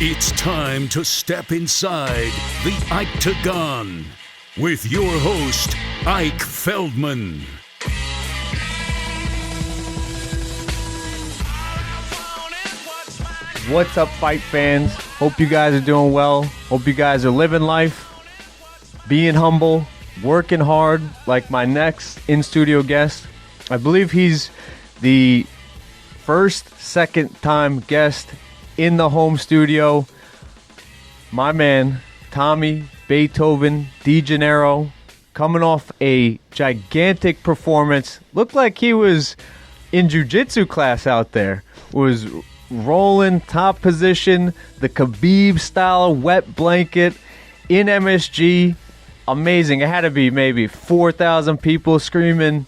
It's time to step inside the Octagon with your host, Ike Feldman. What's up, fight fans? Hope you guys are doing well. Hope you guys are living life, being humble, working hard, like my next in-studio guest. I believe he's the second-time guest in the home studio. My man, Tommy Beethoven DiGennaro, coming off a gigantic performance. Looked like he was in jiu-jitsu class out there. Was rolling top position, the Khabib style wet blanket in MSG. Amazing. It had to be maybe 4,000 people screaming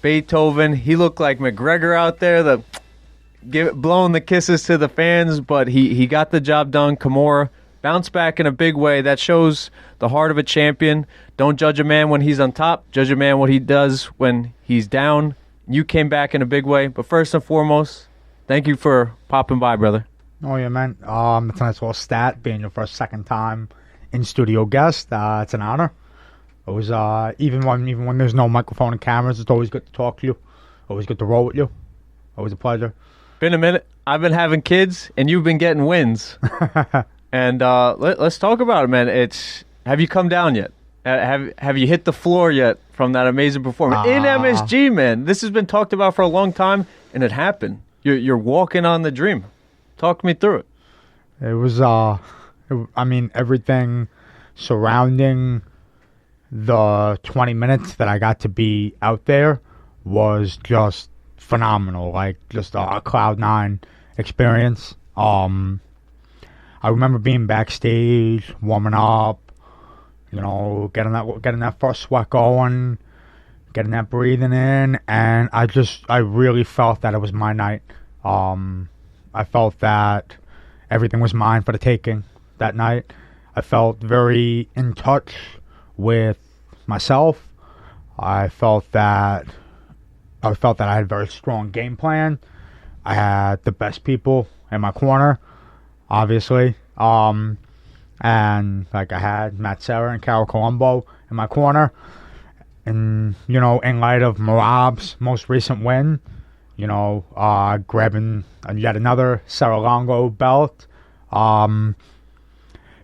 Beethoven. He looked like McGregor out there, blowing the kisses to the fans, but he got the job done. Kimura bounced back in a big way. That shows the heart of a champion. Don't judge a man when he's on top. Judge a man what he does when he's down. You came back in a big way, but first and foremost, thank you for popping by, brother. Oh, yeah, man. It's a nice little stat, being your second time in-studio guest. It's an honor. It was, even when there's no microphone and cameras, it's always good to talk to you. Always good to roll with you. Always a pleasure. Been a minute. I've been having kids, and you've been getting wins. And let's talk about it, man. Have you come down yet? Have you hit the floor yet from that amazing performance? In MSG, man. This has been talked about for a long time, and it happened. You're walking on the dream. Talk me through it. It was, everything surrounding the 20 minutes that I got to be out there was just phenomenal. Like, just a Cloud9 experience. I remember being backstage, warming up, getting that first sweat going, getting that breathing in, and I really felt that it was my night. I felt that everything was mine for the taking that night. I felt very in touch with myself. I felt that I had a very strong game plan. I had the best people in my corner, obviously. And like I had Matt Serra and Carol Colombo in my corner. And, in light of Marab's most recent win, grabbing yet another Serra-Longo belt,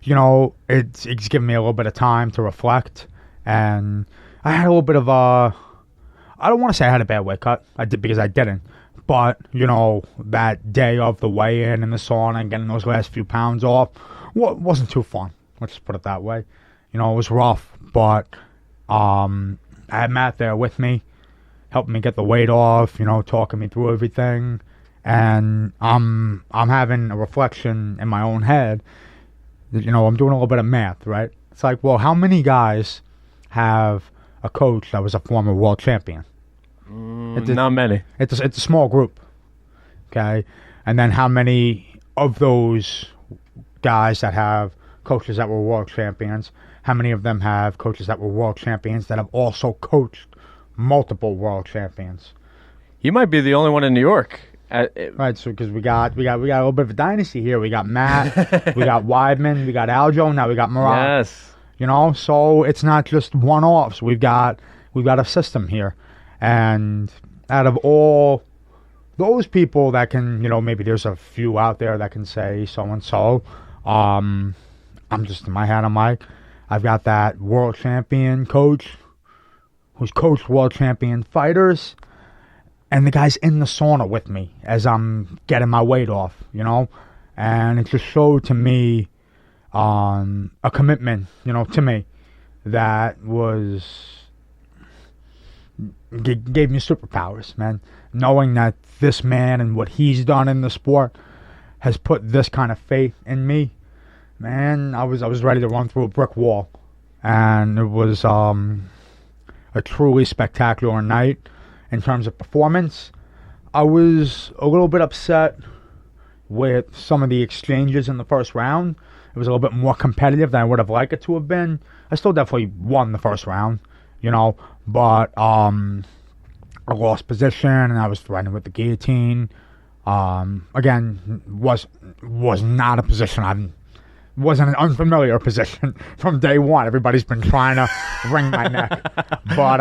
it's given me a little bit of time to reflect. And I had a little bit of I don't want to say I had a bad weight cut. I did, because I didn't. But, that day of the weigh-in and the sauna and getting those last few pounds off wasn't too fun. Let's just put it that way. It was rough, but I had Matt there with me, helping me get the weight off, talking me through everything. And I'm having a reflection in my own head that, I'm doing a little bit of math, right? It's like, well, how many guys have a coach that was a former world champion? Not many. It's a small group, okay? And then how many of those guys that have coaches that were world champions, how many of them have coaches that were world champions that have also coached multiple world champions? You might be the only one in New York. Right, so because we got a little bit of a dynasty here. We got Matt, we got Weidman, we got Aljo, now we got Marab. Yes. So it's not just one-offs. We've got a system here. And out of all those people that can, maybe there's a few out there that can say so-and-so, I'm just in my head, I'm like, I've got that world champion coach who's coached world champion fighters, and the guy's in the sauna with me as I'm getting my weight off, and it just showed to me a commitment, to me that gave me superpowers, man. Knowing that this man and what he's done in the sport has put this kind of faith in me, man, I was ready to run through a brick wall. And it was a truly spectacular night in terms of performance. I was a little bit upset with some of the exchanges in the first round. It was a little bit more competitive than I would have liked it to have been. I still definitely won the first round, but I lost position and I was threatened with the guillotine. Again, was not a position wasn't an unfamiliar position from day one. Everybody's been trying to wring my neck. But,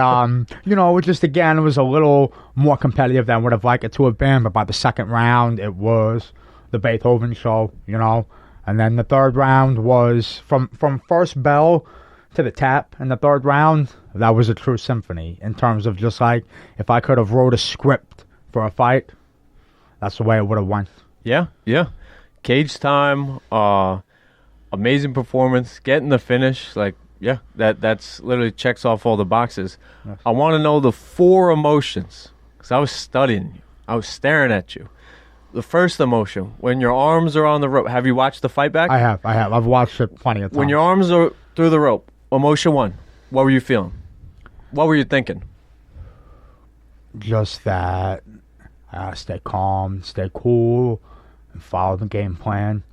it was a little more competitive than I would have liked it to have been. But by the second round, it was the Beethoven show, And then the third round was from first bell to the tap in the third round. That was a true symphony in terms of just like, if I could have wrote a script for a fight, that's the way it would have went. Yeah. Cage time, amazing performance, getting the finish, that's literally checks off all the boxes. Yes. I want to know the 4 emotions, because I was studying you. I was staring at you. The first emotion, when your arms are on the rope. Have you watched the fight back? I have. I've watched it plenty of times. When your arms are through the rope, emotion 1, what were you feeling? What were you thinking? Just that stay calm, stay cool, and follow the game plan.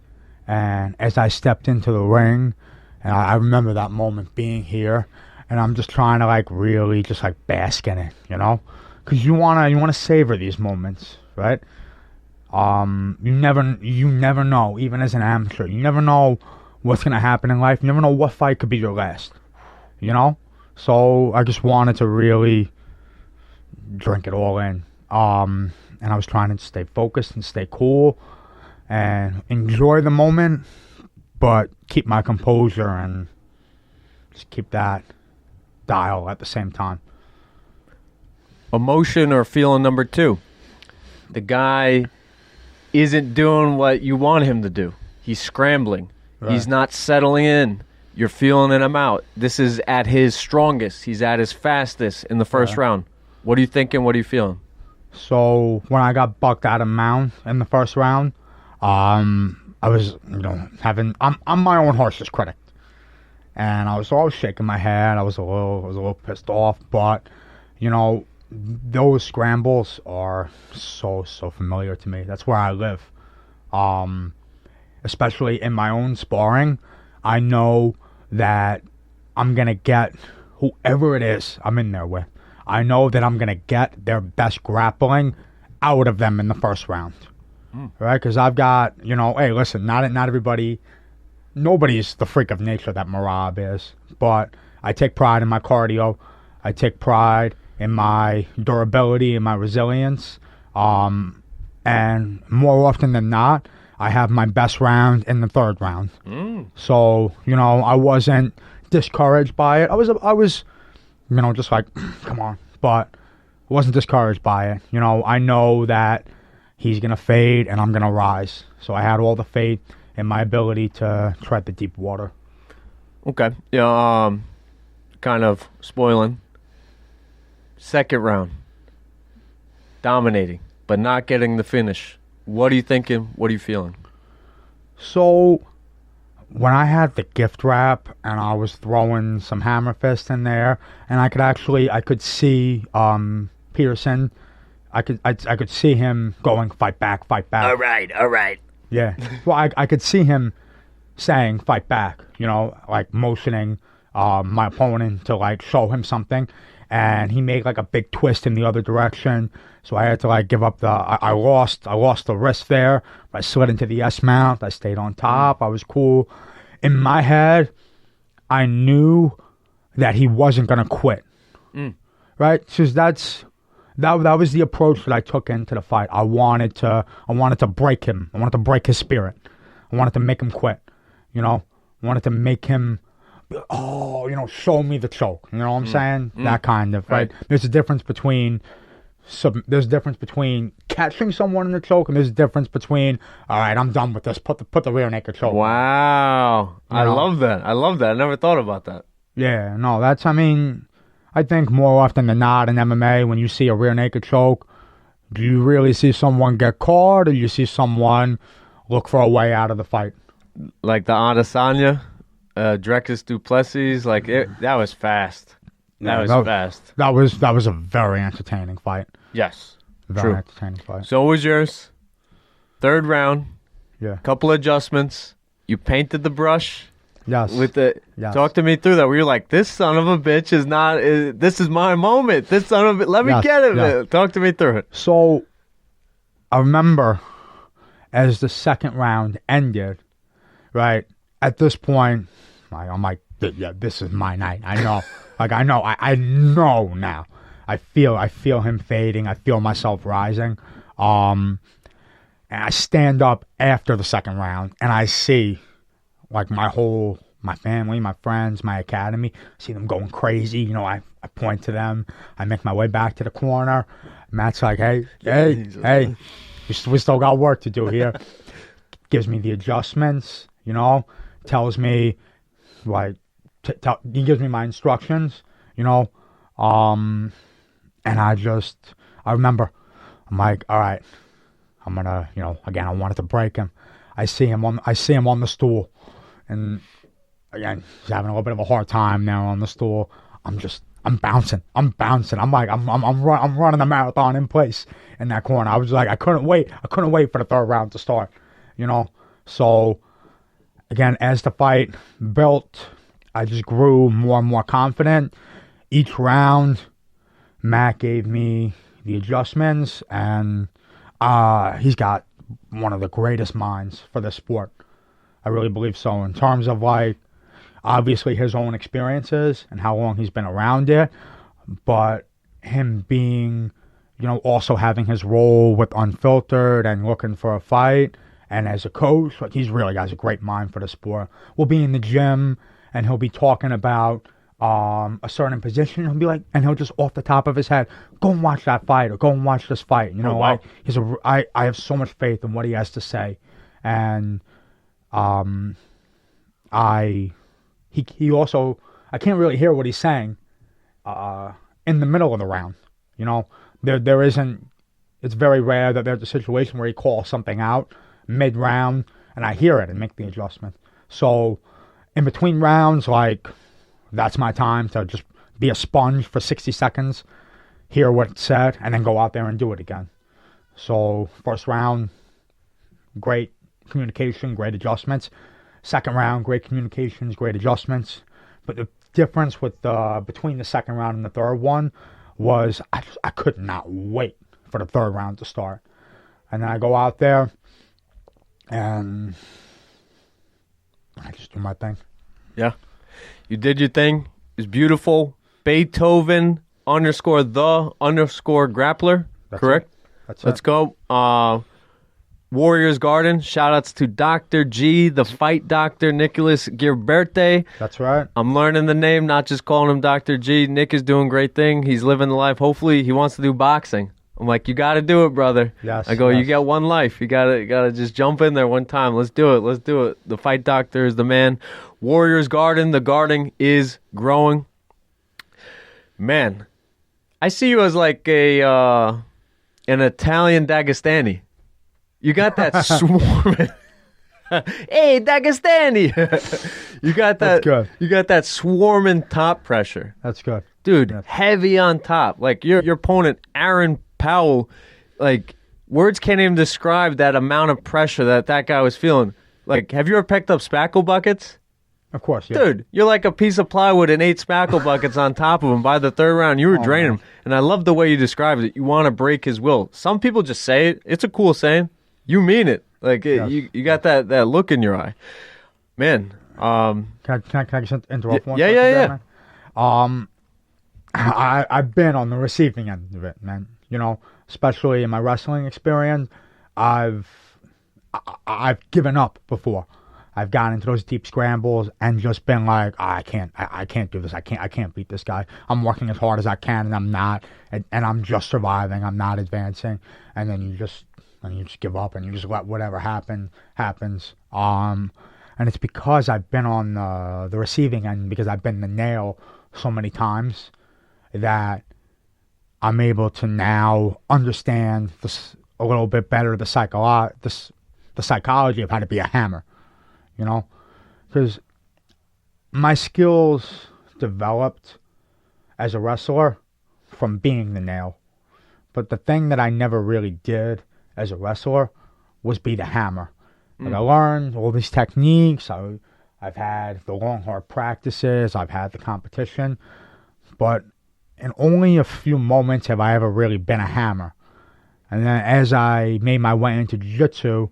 And as I stepped into the ring, and I remember that moment being here, and I'm just trying to really just bask in it, because you wanna savor these moments, right? You never know, even as an amateur, you never know what's gonna happen in life. You never know what fight could be your last, So I just wanted to really drink it all in, and I was trying to stay focused and stay cool and enjoy the moment, but keep my composure and just keep that dial at the same time. Emotion or feeling number 2. The guy isn't doing what you want him to do. He's scrambling. Right. He's not settling in. You're feeling him out. This is at his strongest. He's at his fastest in the first round. What are you thinking? What are you feeling? So when I got bucked out of mount in the first round, I was, I'm my own harshest critic, and I was always shaking my head. I was a little pissed off, but those scrambles are so familiar to me. That's where I live. Especially in my own sparring, I know that I'm gonna get whoever it is I'm in there with. I know that I'm gonna get their best grappling out of them in the first round. Right, because I've got, hey, listen, not everybody, nobody's the freak of nature that Marab is, but I take pride in my cardio, I take pride in my durability and my resilience, and more often than not, I have my best round in the third round. So, I wasn't discouraged by it. I was, just like, come on, but I wasn't discouraged by it. I know that he's going to fade, and I'm going to rise. So I had all the faith in my ability to tread the deep water. Okay. Yeah, kind of spoiling. Second round. Dominating, but not getting the finish. What are you thinking? What are you feeling? So when I had the gift wrap, and I was throwing some hammer fist in there, and I could see Peterson. I could see him going, fight back. All right. Yeah. Well, I could see him saying, fight back, motioning my opponent to, show him something. And he made, a big twist in the other direction. So I had to, give up I lost the wrist there. I slid into the S mount. I stayed on top. I was cool. In my head, I knew that he wasn't going to quit. Right? Because that was the approach that I took into the fight. I wanted to break him. I wanted to break his spirit. I wanted to make him quit. I wanted to make him, show me the choke. You know what I'm saying? That kind of, right? There's a difference between catching someone in the choke, and there's a difference between, all right, I'm done with this. Put the rear naked choke. Wow. I love that. I never thought about that. Yeah, no, I think more often than not in MMA, when you see a rear naked choke, do you really see someone get caught, or you see someone look for a way out of the fight? Like the Adesanya, Drexus Duplessis, that was fast. That was fast. That was a very entertaining fight. Yes, very entertaining fight. So was yours. Third round. Yeah. Couple adjustments. You painted the brush. Yes. Talk to me through that. Where you're like, this son of a bitch is not. This is my moment. This son of a. Let me get it. Yeah. Talk to me through it. So, I remember as the second round ended, right, at this point, I'm like, yeah, this is my night. I know. I know now. I feel him fading. I feel myself rising. And I stand up after the second round, and I see, like, my family, my friends, my academy, see them going crazy. I point to them. I make my way back to the corner. Matt's like, hey, we still got work to do here. Gives me the adjustments, tells me, like, he gives me my instructions, and I remember, I'm like, all right, I'm gonna, again, I wanted to break him. I see him on the stool, and again, he's having a little bit of a hard time now on the stool. I'm bouncing. I'm like, I'm running a marathon in place in that corner. I was like, I couldn't wait for the third round to start, So, again, as the fight built, I just grew more and more confident. Each round, Matt gave me the adjustments, and he's got one of the greatest minds for this sport. I really believe so, in terms of, like, obviously his own experiences and how long he's been around it, but him being, also having his role with Unfiltered and looking for a fight, and as a coach, like, he's really got a great mind for the sport. We'll be in the gym, and he'll be talking about a certain position. He'll be like, and he'll just off the top of his head, go and watch that fight, or go and watch this fight. Wow. I have so much faith in what he has to say, and he also, I can't really hear what he's saying in the middle of the round. There isn't, it's very rare that there's a situation where he calls something out mid-round and I hear it and make the adjustment. So in between rounds, like, that's my time to just be a sponge for 60 seconds, hear what's said, and then go out there and do it again. So first round, great communication, great adjustments. Second round, great communications, great adjustments. But the difference with between the second round and the third one was I could not wait for the third round to start. And then I go out there and I just do my thing. Yeah. You did your thing. It's beautiful. Beethoven _the_grappler. That's correct? It. That's Let's it. go. Warriors Garden. Shout outs to Dr. G, the fight doctor, Nicholas Girberte. That's right. I'm learning the name, not just calling him Dr. G. Nick is doing great thing. He's living the life. Hopefully he wants to do boxing. I'm like, you got to do it, brother. Yes. I go, yes. You got one life. You gotta just jump in there one time. Let's do it. The fight doctor is the man. Warriors Garden. The garden is growing. Man, I see you as like an Italian Dagestani. You got that swarming. Hey, Dagestani. You got that. That's good. You got that swarming top pressure. That's good. Dude, Yes. heavy on top. Like your opponent, Aaron Powell, like words can't even describe that amount of pressure that guy was feeling. Like, have you ever picked up spackle buckets? Of course, yeah. Dude, you're like a piece of plywood and 8 spackle buckets on top of him. By the third round, you were draining him. And I love the way you described it. You want to break his will. Some people just say it. It's a cool saying. You mean it. Like, Yes. you got that look in your eye. Man. Can I just interrupt one yeah, second yeah, there, man? I've been on the receiving end of it, man. Especially in my wrestling experience, I've given up before. I've gotten into those deep scrambles and just been like, I can't do this. I can't beat this guy. I'm working as hard as I can, and I'm not, and I'm just surviving. I'm not advancing, and then you just give up and you just let whatever happens. And it's because I've been on the receiving end, because I've been the nail so many times, that I'm able to now understand this a little bit better, the psychology of how to be a hammer, because my skills developed as a wrestler from being the nail. But the thing that I never really did as a wrestler was be the hammer. Like, I learned all these techniques. I've had the long, hard practices. I've had the competition. But in only a few moments have I ever really been a hammer. And then as I made my way into jiu-jitsu,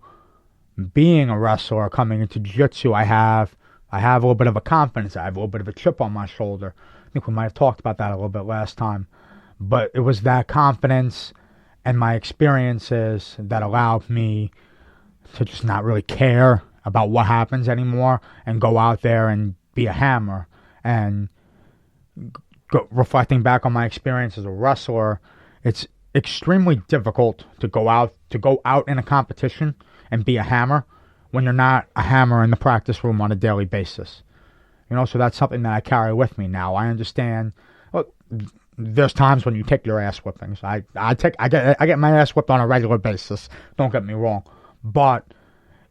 being a wrestler, coming into jiu-jitsu, I have a little bit of a confidence. I have a little bit of a chip on my shoulder. I think we might have talked about that a little bit last time. But it was that confidence and my experiences that allowed me to just not really care about what happens anymore and go out there and be a hammer. And reflecting back on my experience as a wrestler, it's extremely difficult to go out in a competition and be a hammer when you're not a hammer in the practice room on a daily basis. So that's something that I carry with me now. I understand. Look, there's times when you take your ass whippings. I get my ass whipped on a regular basis. Don't get me wrong, but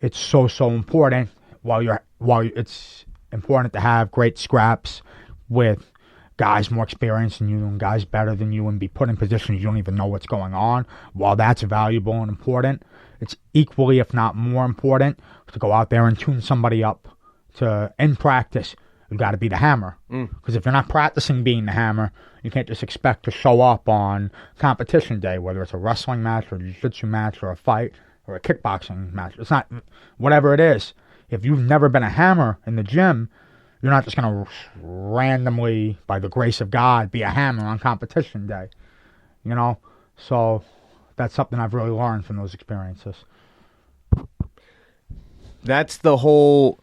it's so important. It's important to have great scraps with guys more experienced than you and guys better than you, and be put in positions you don't even know what's going on. While that's valuable and important, it's equally, if not more important, to go out there and tune somebody up. In practice, you've got to be the hammer. Because if you're not practicing being the hammer, you can't just expect to show up on competition day, whether it's a wrestling match or a jiu-jitsu match or a fight or a kickboxing match. It's not, whatever it is. If you've never been a hammer in the gym, you're not just going to randomly, by the grace of God, be a hammer on competition day. So that's something I've really learned from those experiences. That's the whole,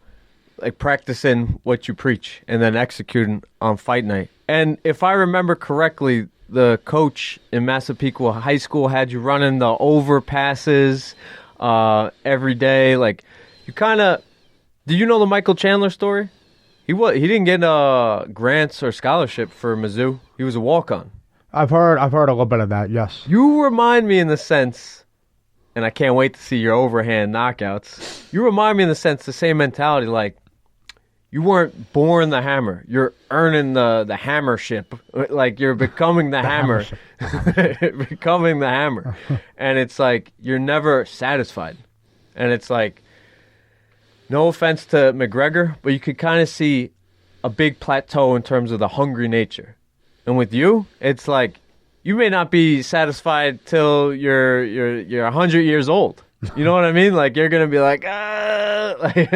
practicing what you preach and then executing on fight night. And if I remember correctly, the coach in Massapequa High School had you running the overpasses every day. You kind of, do you know the Michael Chandler story? He didn't get grants or scholarship for Mizzou. He was a walk-on. I've heard a little bit of that, yes. You remind me in the sense, and I can't wait to see your overhand knockouts. You remind me in the sense, the same mentality, you weren't born the hammer. You're earning the hammership. You're becoming the hammer. Becoming the hammer. And it's you're never satisfied. And it's no offense to McGregor, but you could kind of see a big plateau in terms of the hungry nature. And with you, it's you may not be satisfied till you're 100 years old. You know what I mean? You're gonna be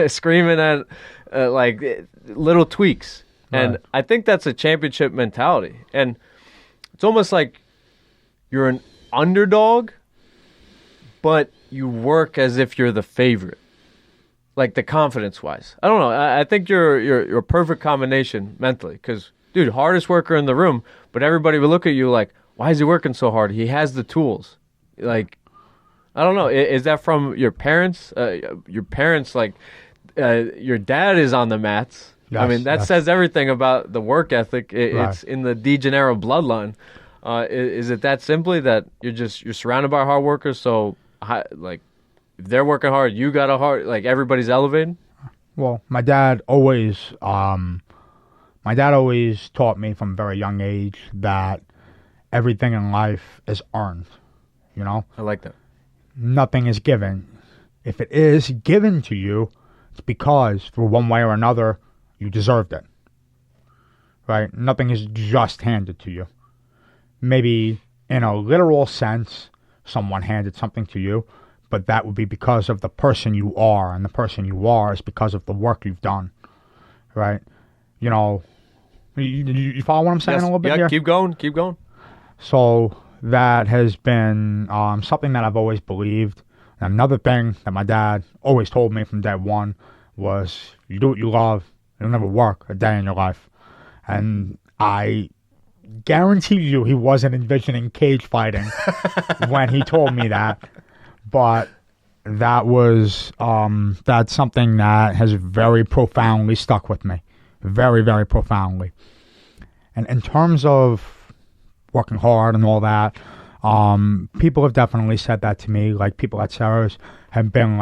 screaming at little tweaks. Right. And I think that's a championship mentality. And it's almost like you're an underdog, but you work as if you're the favorite. The confidence-wise. I don't know. I think you're a perfect combination mentally. Because, dude, hardest worker in the room, but everybody would look at you why is he working so hard? He has the tools. I don't know. Is that from your parents? Your parents, your dad is on the mats. Yes, I mean, that says everything about the work ethic. It's in the DiGennaro bloodline. Is it that simply that you're surrounded by hard workers? So, if they're working hard, you got a hard, everybody's elevating? Well, my dad always taught me from a very young age that everything in life is earned, I like that. Nothing is given. If it is given to you, it's because, through one way or another, you deserved it, right? Nothing is just handed to you. Maybe in a literal sense, someone handed something to you, but that would be because of the person you are, and the person you are is because of the work you've done, right? You follow what I'm saying a little bit here? Keep going. So that has been something that I've always believed. And another thing that my dad always told me from day one was, you do what you love, you'll never work a day in your life. And I guarantee you he wasn't envisioning cage fighting when he told me that. But that's something that has very profoundly stuck with me. Very, very profoundly. And in terms of working hard and all that, people have definitely said that to me. People at Sarah's have been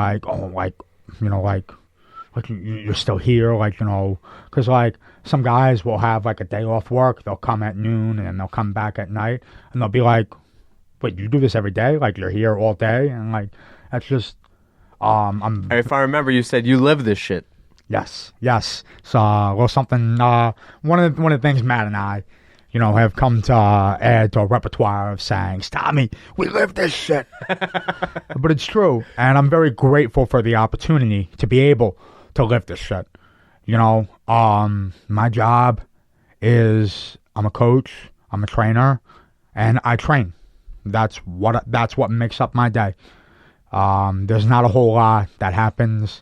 you're still here, because some guys will have a day off work. They'll come at noon and then they'll come back at night, and they'll be like, wait, you do this every day? You're here all day? And that's just, if I remember, you said you live this shit. Yes. So, something, one of the things Matt and I have come to add to a repertoire of sayings. Tommy, we live this shit. But it's true. And I'm very grateful for the opportunity to be able to live this shit. My job is I'm a coach, I'm a trainer, and I train. That's what makes up my day. There's not a whole lot that happens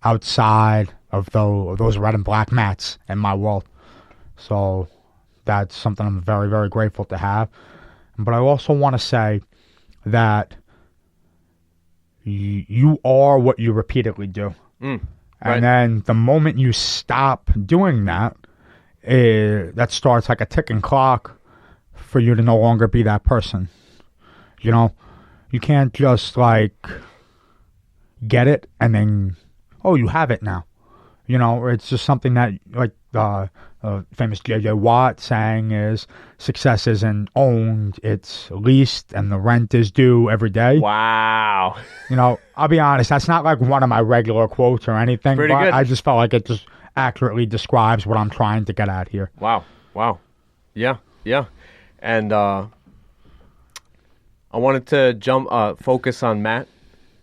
outside of those red and black mats in my world. So that's something I'm very, very grateful to have. But I also want to say that you are what you repeatedly do. Right. And then the moment you stop doing that, that starts like a ticking clock for you to no longer be that person. You can't just like get it and then, you have it now. It's just something that like the famous J.J. Watt saying is success isn't owned, it's leased, and the rent is due every day. Wow. I'll be honest, that's not like one of my regular quotes or anything, but good. I just felt like it just accurately describes what I'm trying to get at here. Wow. Yeah. And I wanted to focus on Matt,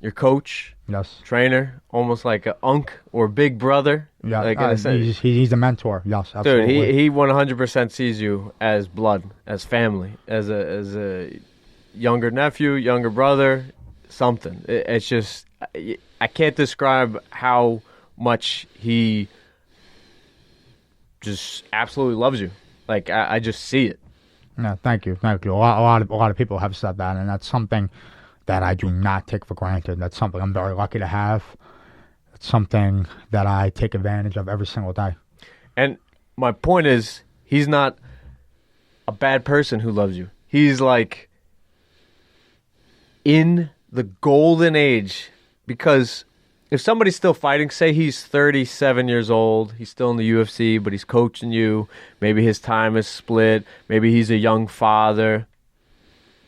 your coach. Yes. Trainer, almost like an unk or big brother. Yeah, like he's a mentor. Yes, absolutely. Dude, he 100% sees you as blood, as family, as a younger nephew, younger brother, something. It's just, I can't describe how much he just absolutely loves you. Like, I just see it. Yeah, thank you. A lot of people have said that, and that's something that I do not take for granted. That's something I'm very lucky to have. It's something that I take advantage of every single day. And my point is, he's not a bad person who loves you. He's like in the golden age, because if somebody's still fighting, say he's 37 years old, he's still in the UFC, but he's coaching you, maybe his time is split, maybe he's a young father,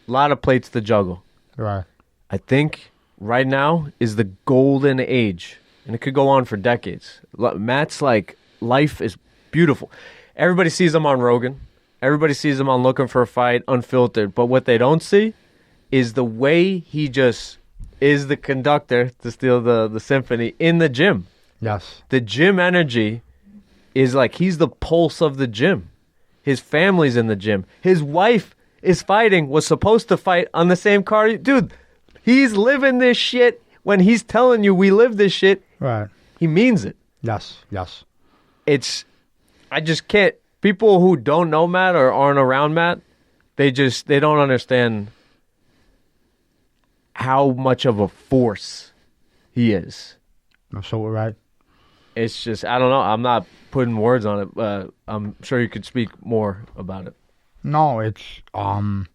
a lot of plates to juggle. Right. I think right now is the golden age, and it could go on for decades. Matt's like, life is beautiful. Everybody sees him on Rogan. Everybody sees him on Looking for a Fight, unfiltered. But what they don't see is the way he just is the conductor, to steal the symphony, in the gym. Yes. The gym energy is like he's the pulse of the gym. His family's in the gym. His wife is fighting, was supposed to fight on the same card. Dude, he's living this shit. When he's telling you we live this shit, right, he means it. Yes. I just can't. People who don't know Matt or aren't around Matt, they don't understand how much of a force he is. Absolutely right. It's just, I don't know. I'm not putting words on it, but I'm sure you could speak more about it. No, it's, like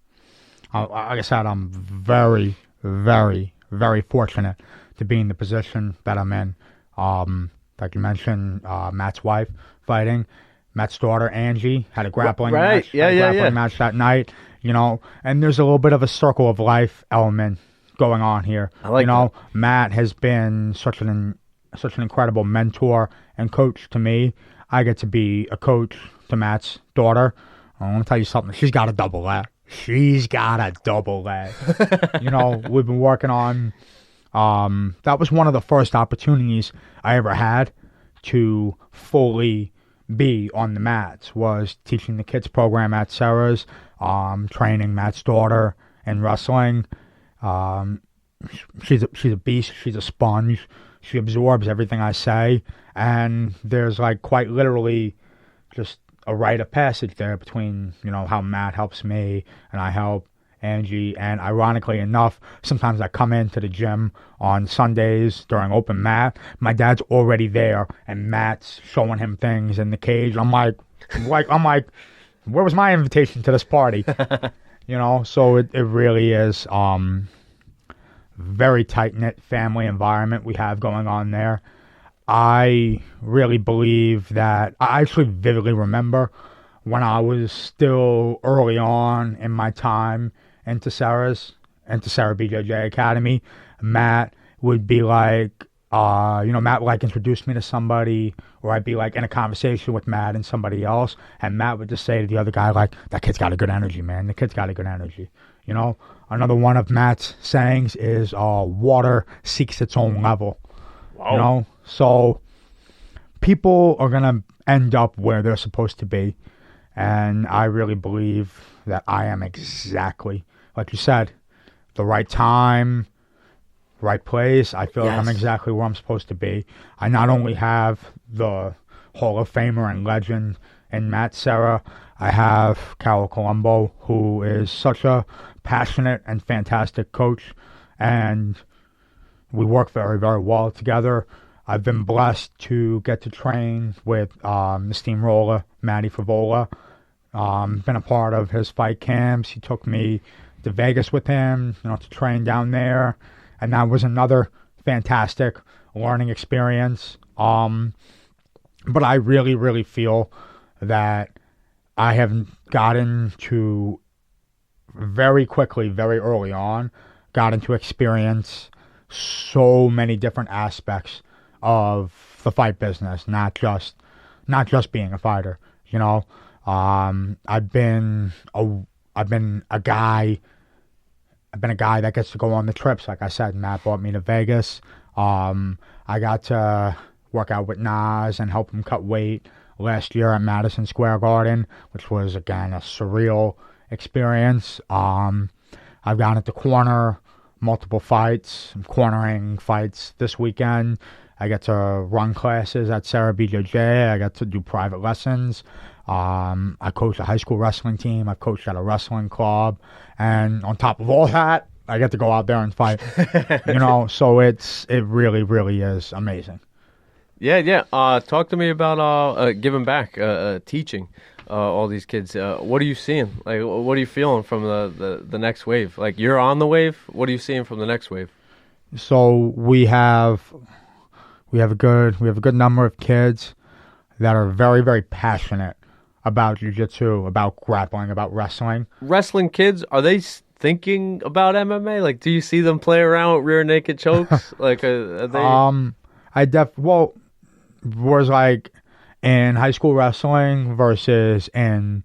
I said, I'm very, very, very fortunate to be in the position that I'm in. Like you mentioned, Matt's wife fighting. Matt's daughter, Angie, had a grappling match. Match that night, and there's a little bit of a circle of life element going on here. I like that. Matt has been such an incredible mentor and coach to me. I get to be a coach to Matt's daughter. I want to tell you something. She's got a double leg. We've been working on. That was one of the first opportunities I ever had to fully be on the mats, was teaching the kids program at Sarah's, training Matt's daughter in wrestling. She's a beast. She's a sponge. She absorbs everything I say, and there's like quite literally just a rite of passage there between how Matt helps me and I help Angie. And ironically enough, sometimes I come into the gym on Sundays during open mat. My dad's already there, and Matt's showing him things in the cage. I'm like, where was my invitation to this party? So it really is very tight-knit family environment we have going on there. I really believe that I actually vividly remember when I was still early on in my time into Sarah BJJ Academy, Matt would be like, Matt would like introduce me to somebody, or I'd be like in a conversation with Matt and somebody else, and Matt would just say to the other guy, like, that kid's got a good energy, man. The kid's got a good energy. Another one of Matt's sayings is, water seeks its own level. Wow. So people are going to end up where they're supposed to be. And I really believe that I am exactly, like you said, the right time, right place. I feel like I'm exactly where I'm supposed to be. I not only have the Hall of Famer and legend in Matt Serra, I have Carol Colombo, who is such a passionate and fantastic coach, and we work very, very well together. I've been blessed to get to train with the steamroller, Matty Favola. Been a part of his fight camps. He took me to Vegas with him, to train down there. And that was another fantastic learning experience. But I really, really feel that I have gotten to very quickly, very early on, gotten to experience so many different aspects of the fight business, not just being a fighter. I've been a guy that gets to go on the trips. Like I said, Matt brought me to Vegas. I got to work out with Nas and help him cut weight last year at Madison Square Garden, which was, again, a surreal experience. I've gone at the corner multiple fights. I'm cornering fights this weekend. I get to run classes at Sarah BJJ. I got to do private lessons. I coach a high school wrestling team. I've coached at a wrestling club. And on top of all that, I get to go out there and fight. So it really, really is amazing. Yeah. Talk to me about giving back, teaching all these kids. What are you seeing? Like, what are you feeling from the next wave? Like, you're on the wave. What are you seeing from the next wave? So we have a good number of kids that are very, very passionate about jiu-jitsu, about grappling, about wrestling. Wrestling kids, are they thinking about MMA? Like, do you see them play around with rear naked chokes? Like, are they? Was like in high school wrestling versus in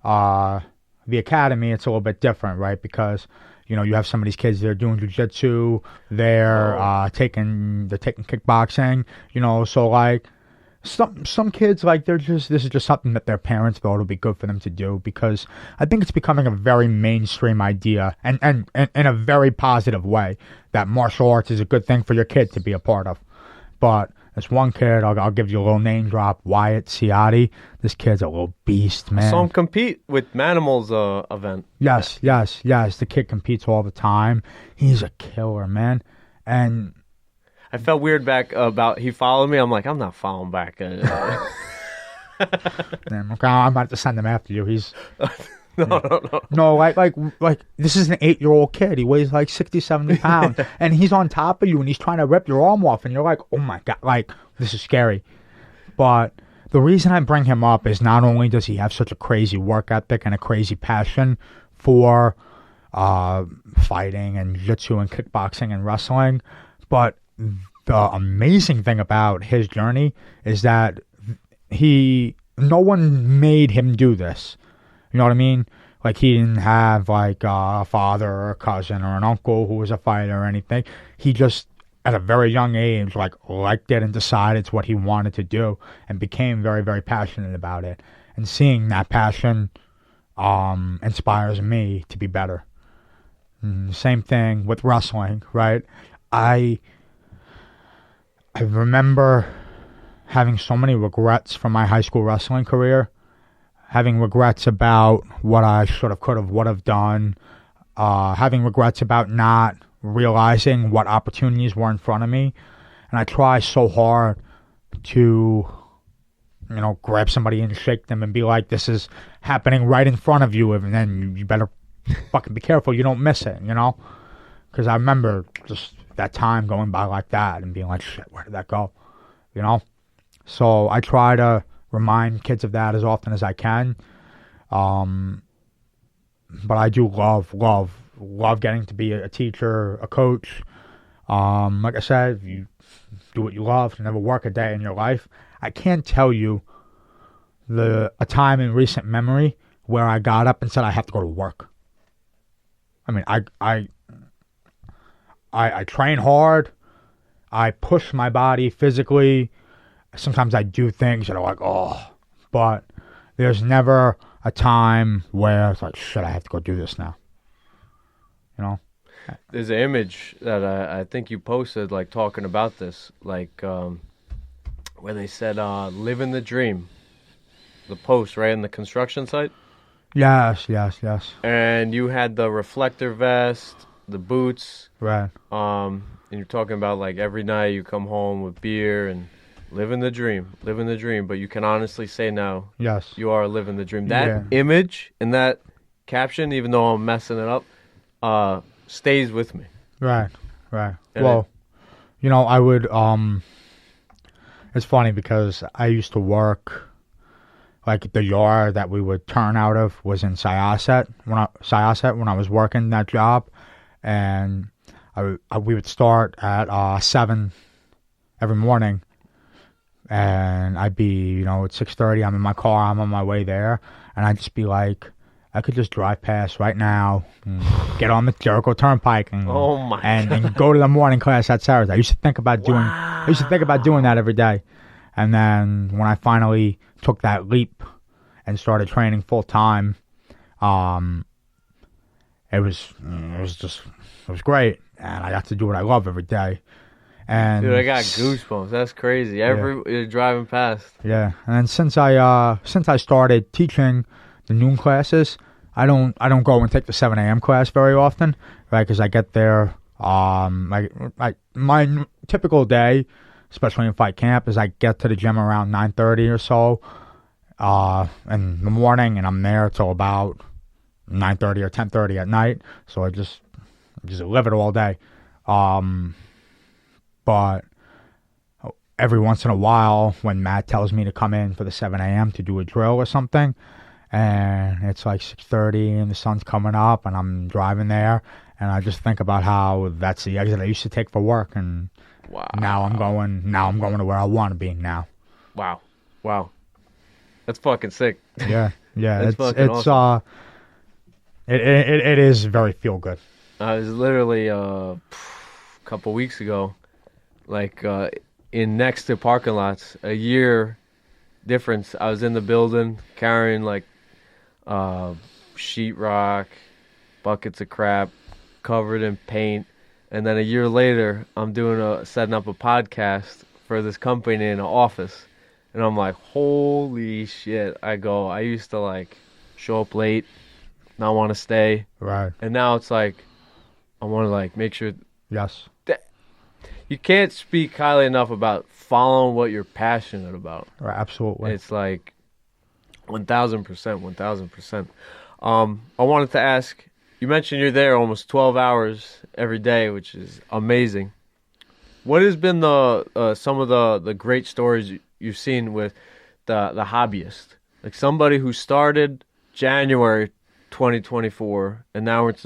the academy, it's a little bit different, right? Because you have some of these kids that are doing jiu-jitsu, they're taking kickboxing, so like some kids, like, this is just something that their parents thought would be good for them to do, because I think it's becoming a very mainstream idea and in a very positive way that martial arts is a good thing for your kid to be a part of. But there's one kid, I'll give you a little name drop, Wyatt Ciotti. This kid's a little beast, man. I saw him compete with Manimal's event. Yes. The kid competes all the time. He's a killer, man. And I felt weird back about he followed me. I'm like, I'm not following back. Damn, okay, I'm about to send him after you. He's no, like this is an 8-year-old kid. He weighs like 60, 70 pounds, and he's on top of you, and he's trying to rip your arm off, and you're like, oh my God, like, this is scary. But the reason I bring him up is not only does he have such a crazy work ethic and a crazy passion for fighting and jiu-jitsu and kickboxing and wrestling, but the amazing thing about his journey is that no one made him do this. You know what I mean? Like, he didn't have like a father or a cousin or an uncle who was a fighter or anything. He just, at a very young age, liked it and decided it's what he wanted to do and became very, very passionate about it. And seeing that passion inspires me to be better. Same thing with wrestling, right? I remember having so many regrets from my high school wrestling career, having regrets about what I should have, could have, would have done, having regrets about not realizing what opportunities were in front of me. And I try so hard to, grab somebody and shake them and be like, this is happening right in front of you, and then you better fucking be careful you don't miss it, Because I remember just that time going by like that and being like, shit, where did that go? So I try to remind kids of that as often as I can. But I do love getting to be a teacher, a coach, Like I said, if you do what you love, you never work a day in your life. I can't tell you a time in recent memory where I got up and said I have to go to work. I mean, I train hard. I push my body physically. Sometimes I do things that are like, oh, but there's never a time where it's like, shit, I have to go do this now. You know? There's an image that I think you posted, like, talking about this, like, where they said, living the dream. The post, right, in the construction site? Yes. And you had the reflector vest, the boots. Right. And you're talking about, like, every night you come home with beer and living the dream. But you can honestly say now, yes, you are living the dream. That image and that caption, even though I'm messing it up, stays with me. Right. And Well, I would, it's funny because I used to work, like, the yard that we would turn out of was in Syosset when I was working that job. And we would start at 7 every morning. And I'd be, at 6:30, I'm in my car, I'm on my way there. And I'd just be like, I could just drive past right now, and get on the Jericho Turnpike, and go to the morning class at Sarah's. I used to think about doing that every day. And then when I finally took that leap and started training full time, it was great, and I got to do what I love every day. And dude, I got goosebumps. That's crazy. You're driving past. Yeah, and then since I started teaching the noon classes, I don't go and take the 7 a.m. class very often, right? Because I get there, my typical day, especially in fight camp, is I get to the gym around 9:30 or so, in the morning, and I'm there till about 9:30 or 10:30 at night. So I just live it all day. But every once in a while, when Matt tells me to come in for the 7 a.m. to do a drill or something, and it's like 6:30 and the sun's coming up and I'm driving there, and I just think about how that's the exit I used to take for work, and now I'm going to where I want to be now. Wow. That's fucking sick. Yeah. That's fucking awesome. It is very feel good. I was literally a couple weeks ago, like, in next to parking lots, a year difference. I was in the building carrying, like, sheetrock, buckets of crap, covered in paint, and then a year later, I'm setting up a podcast for this company in an office, and I'm like, holy shit! I used to, like, show up late, not want to stay, right? And now it's like, I want to, like, make sure. Yes. You can't speak highly enough about following what you're passionate about. Right, absolutely. It's like 1,000%. I wanted to ask, you mentioned you're there almost 12 hours every day, which is amazing. What has been some of the great stories you've seen with the hobbyist? Like somebody who started January 2024 and now we're in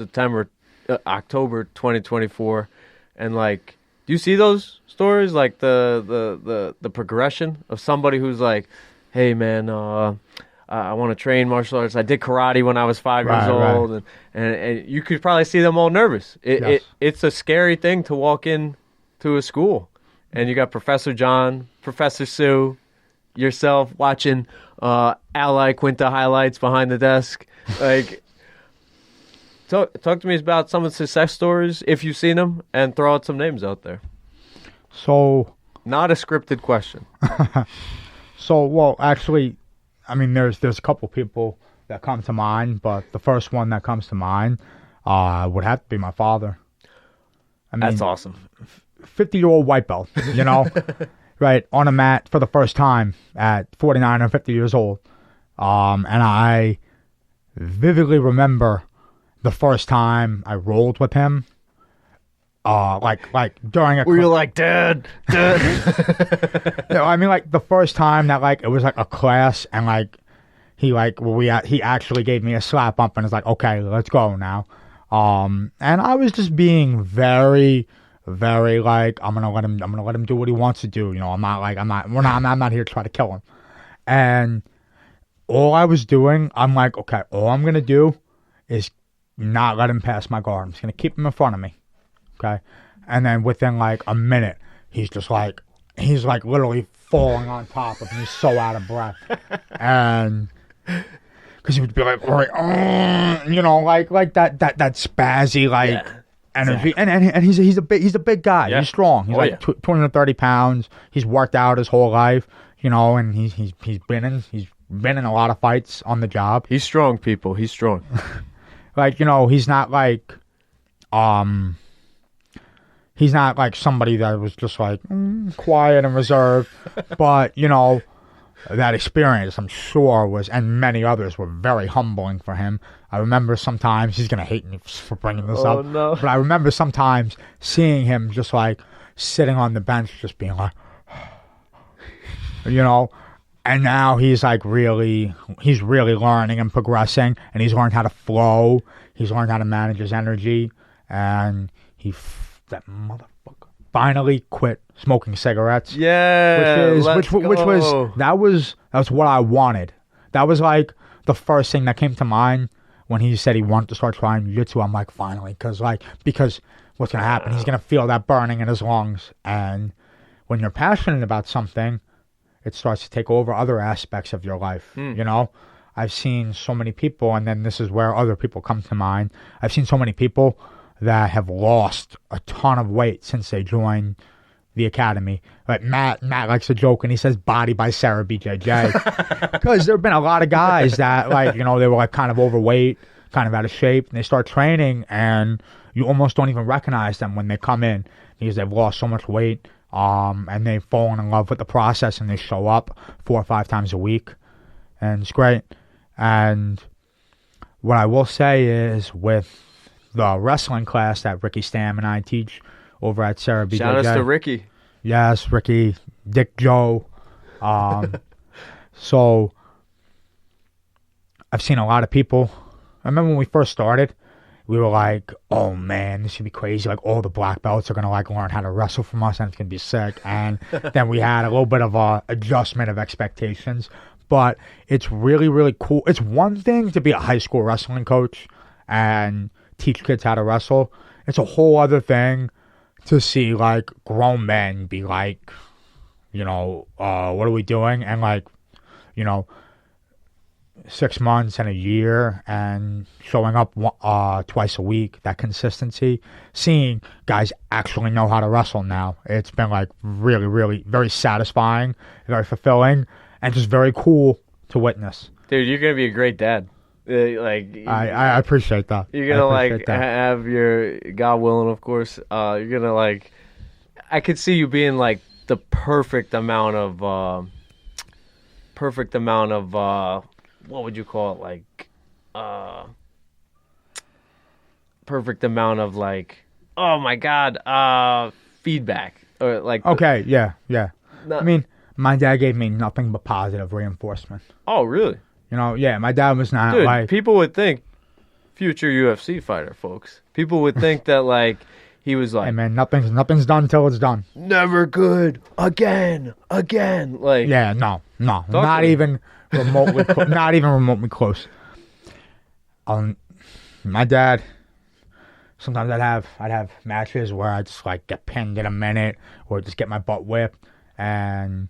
October 2024, and like, do you see those stories, like the progression of somebody who's like, hey man, I want to train martial arts. I did karate when I was 5 years old, right. And you could probably see them all nervous. It's a scary thing to walk in to a school, and you got Professor John, Professor Sue, yourself watching Ally Quinta highlights behind the desk. Like, talk to me about some of the success stories if you've seen them, and throw out some names out there. So, not a scripted question. Well, actually, I mean, there's a couple people that come to mind, but the first one that comes to mind would have to be my father. I mean, that's awesome. 50-year-old white belt, right, on a mat for the first time at 49 or 50 years old. And I vividly remember the first time I rolled with him. Like during a... Were you like, Dad? No, I mean, like, the first time that, like, it was, like, a class, and, like, he actually gave me a slap up and was like, okay, let's go now. And I was just being very, very like I'm gonna let him do what he wants to do. I'm not here to try to kill him. And all I was doing, I'm like, okay, all I'm gonna do is not let him pass my guard. I'm just gonna keep him in front of me. Okay. And then within like a minute, he's like literally falling on top of me. He's so out of breath. And because he would be like, all right, like that spazzy, like energy. Exactly. And he's a big guy. Yeah. He's strong. He's 230 pounds. He's worked out his whole life, and he's been in a lot of fights on the job. He's strong, people. He's strong. Like, he's not like, he's not like somebody that was just like quiet and reserved, but that experience, I'm sure, was, and many others were very humbling for him. I remember sometimes, he's gonna hate me for bringing this up, no. But I remember sometimes seeing him just like sitting on the bench, just being like, and now he's really learning and progressing, and he's learned how to flow. He's learned how to manage his energy, and that motherfucker finally quit smoking cigarettes. Yeah, which was what I wanted. That was like the first thing that came to mind when he said he wanted to start trying jiu-jitsu. I'm like, finally, because what's gonna happen? He's gonna feel that burning in his lungs, and when you're passionate about something, it starts to take over other aspects of your life. I've seen so many people, and then this is where other people come to mind. I've seen so many people that have lost a ton of weight since they joined the academy. Like Matt likes to joke, and he says body by Sarah BJJ. Because there have been a lot of guys that, like, they were like kind of overweight, kind of out of shape, and they start training, and you almost don't even recognize them when they come in because they've lost so much weight, and they've fallen in love with the process, and they show up 4 or 5 times a week, and it's great. And what I will say is, with the wrestling class that Ricky Stam and I teach over at Sarah BJJ. Shout out to Ricky. Yes, Ricky, Dick Joe. So I've seen a lot of people. I remember when we first started, we were like, oh man, this should be crazy. Like, all the black belts are going to like learn how to wrestle from us, and it's going to be sick. And then we had a little bit of a adjustment of expectations. But it's really, really cool. It's one thing to be a high school wrestling coach and teach kids how to wrestle. It's a whole other thing to see like grown men be like, what are we doing? And like, 6 months and a year and showing up twice a week, that consistency, seeing guys actually know how to wrestle now. It's been like really, really very satisfying, very fulfilling, and just very cool to witness. Dude, you're going to be a great dad. I appreciate that. You're gonna have your, God willing, of course. You're gonna I could see you being like the perfect amount of what would you call it? Perfect amount of oh my God, feedback or like. Okay, yeah. I mean, my dad gave me nothing but positive reinforcement. Oh, really? Yeah, my dad was not. Dude, people would think future UFC fighter, folks. People would think that he was like, hey man, nothing's done till it's done. Never good again. Yeah, no, not even remotely, not even remotely close. My dad. Sometimes I'd have matches where I'd just get pinned in a minute, or just get my butt whipped, and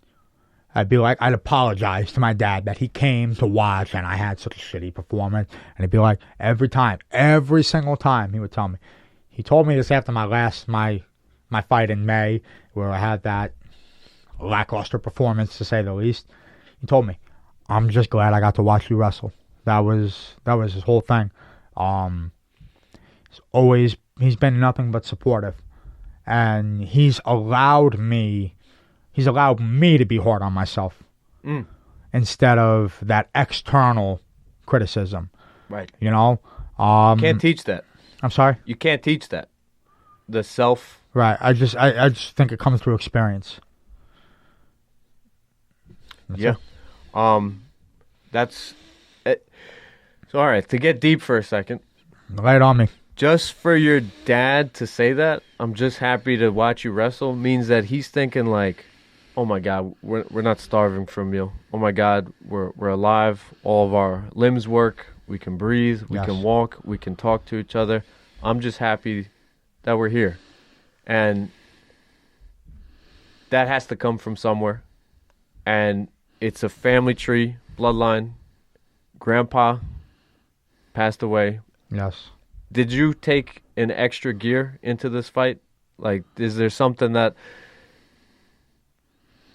I'd apologize to my dad that he came to watch and I had such a shitty performance. And he'd be like, every single time, he would tell me. He told me this after my fight in May, where I had that lackluster performance, to say the least. He told me, I'm just glad I got to watch you wrestle. That was his whole thing. He's been nothing but supportive. And he's allowed me to be hard on myself instead of that external criticism. Right. Can't teach that. I'm sorry? You can't teach that. The self. Right. I just think it comes through experience. That's it. That's it. So, all right, to get deep for a second. Lay it on me. just for your dad to say that, I'm just happy to watch you wrestle, means that he's thinking like, oh my God, we're not starving for a meal. Oh my God, we're alive. All of our limbs work. We can breathe. We can walk. We can talk to each other. I'm just happy that we're here. And that has to come from somewhere. And it's a family tree, bloodline. Grandpa passed away. Yes. Did you take an extra gear into this fight? Like, is there something that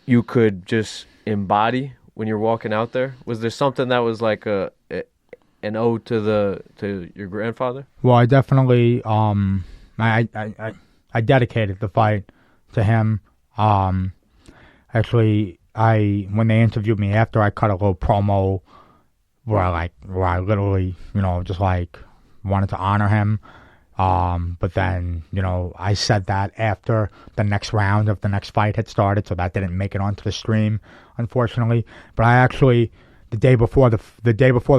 you could just embody when you're walking out there? Was there something that was like an ode to your grandfather? Well, I definitely I dedicated the fight to him. Actually, when they interviewed me after, I cut a little promo where I literally, just like wanted to honor him. But then, I said that after the next round of the next fight had started, so that didn't make it onto the stream, unfortunately. But I actually, the day before the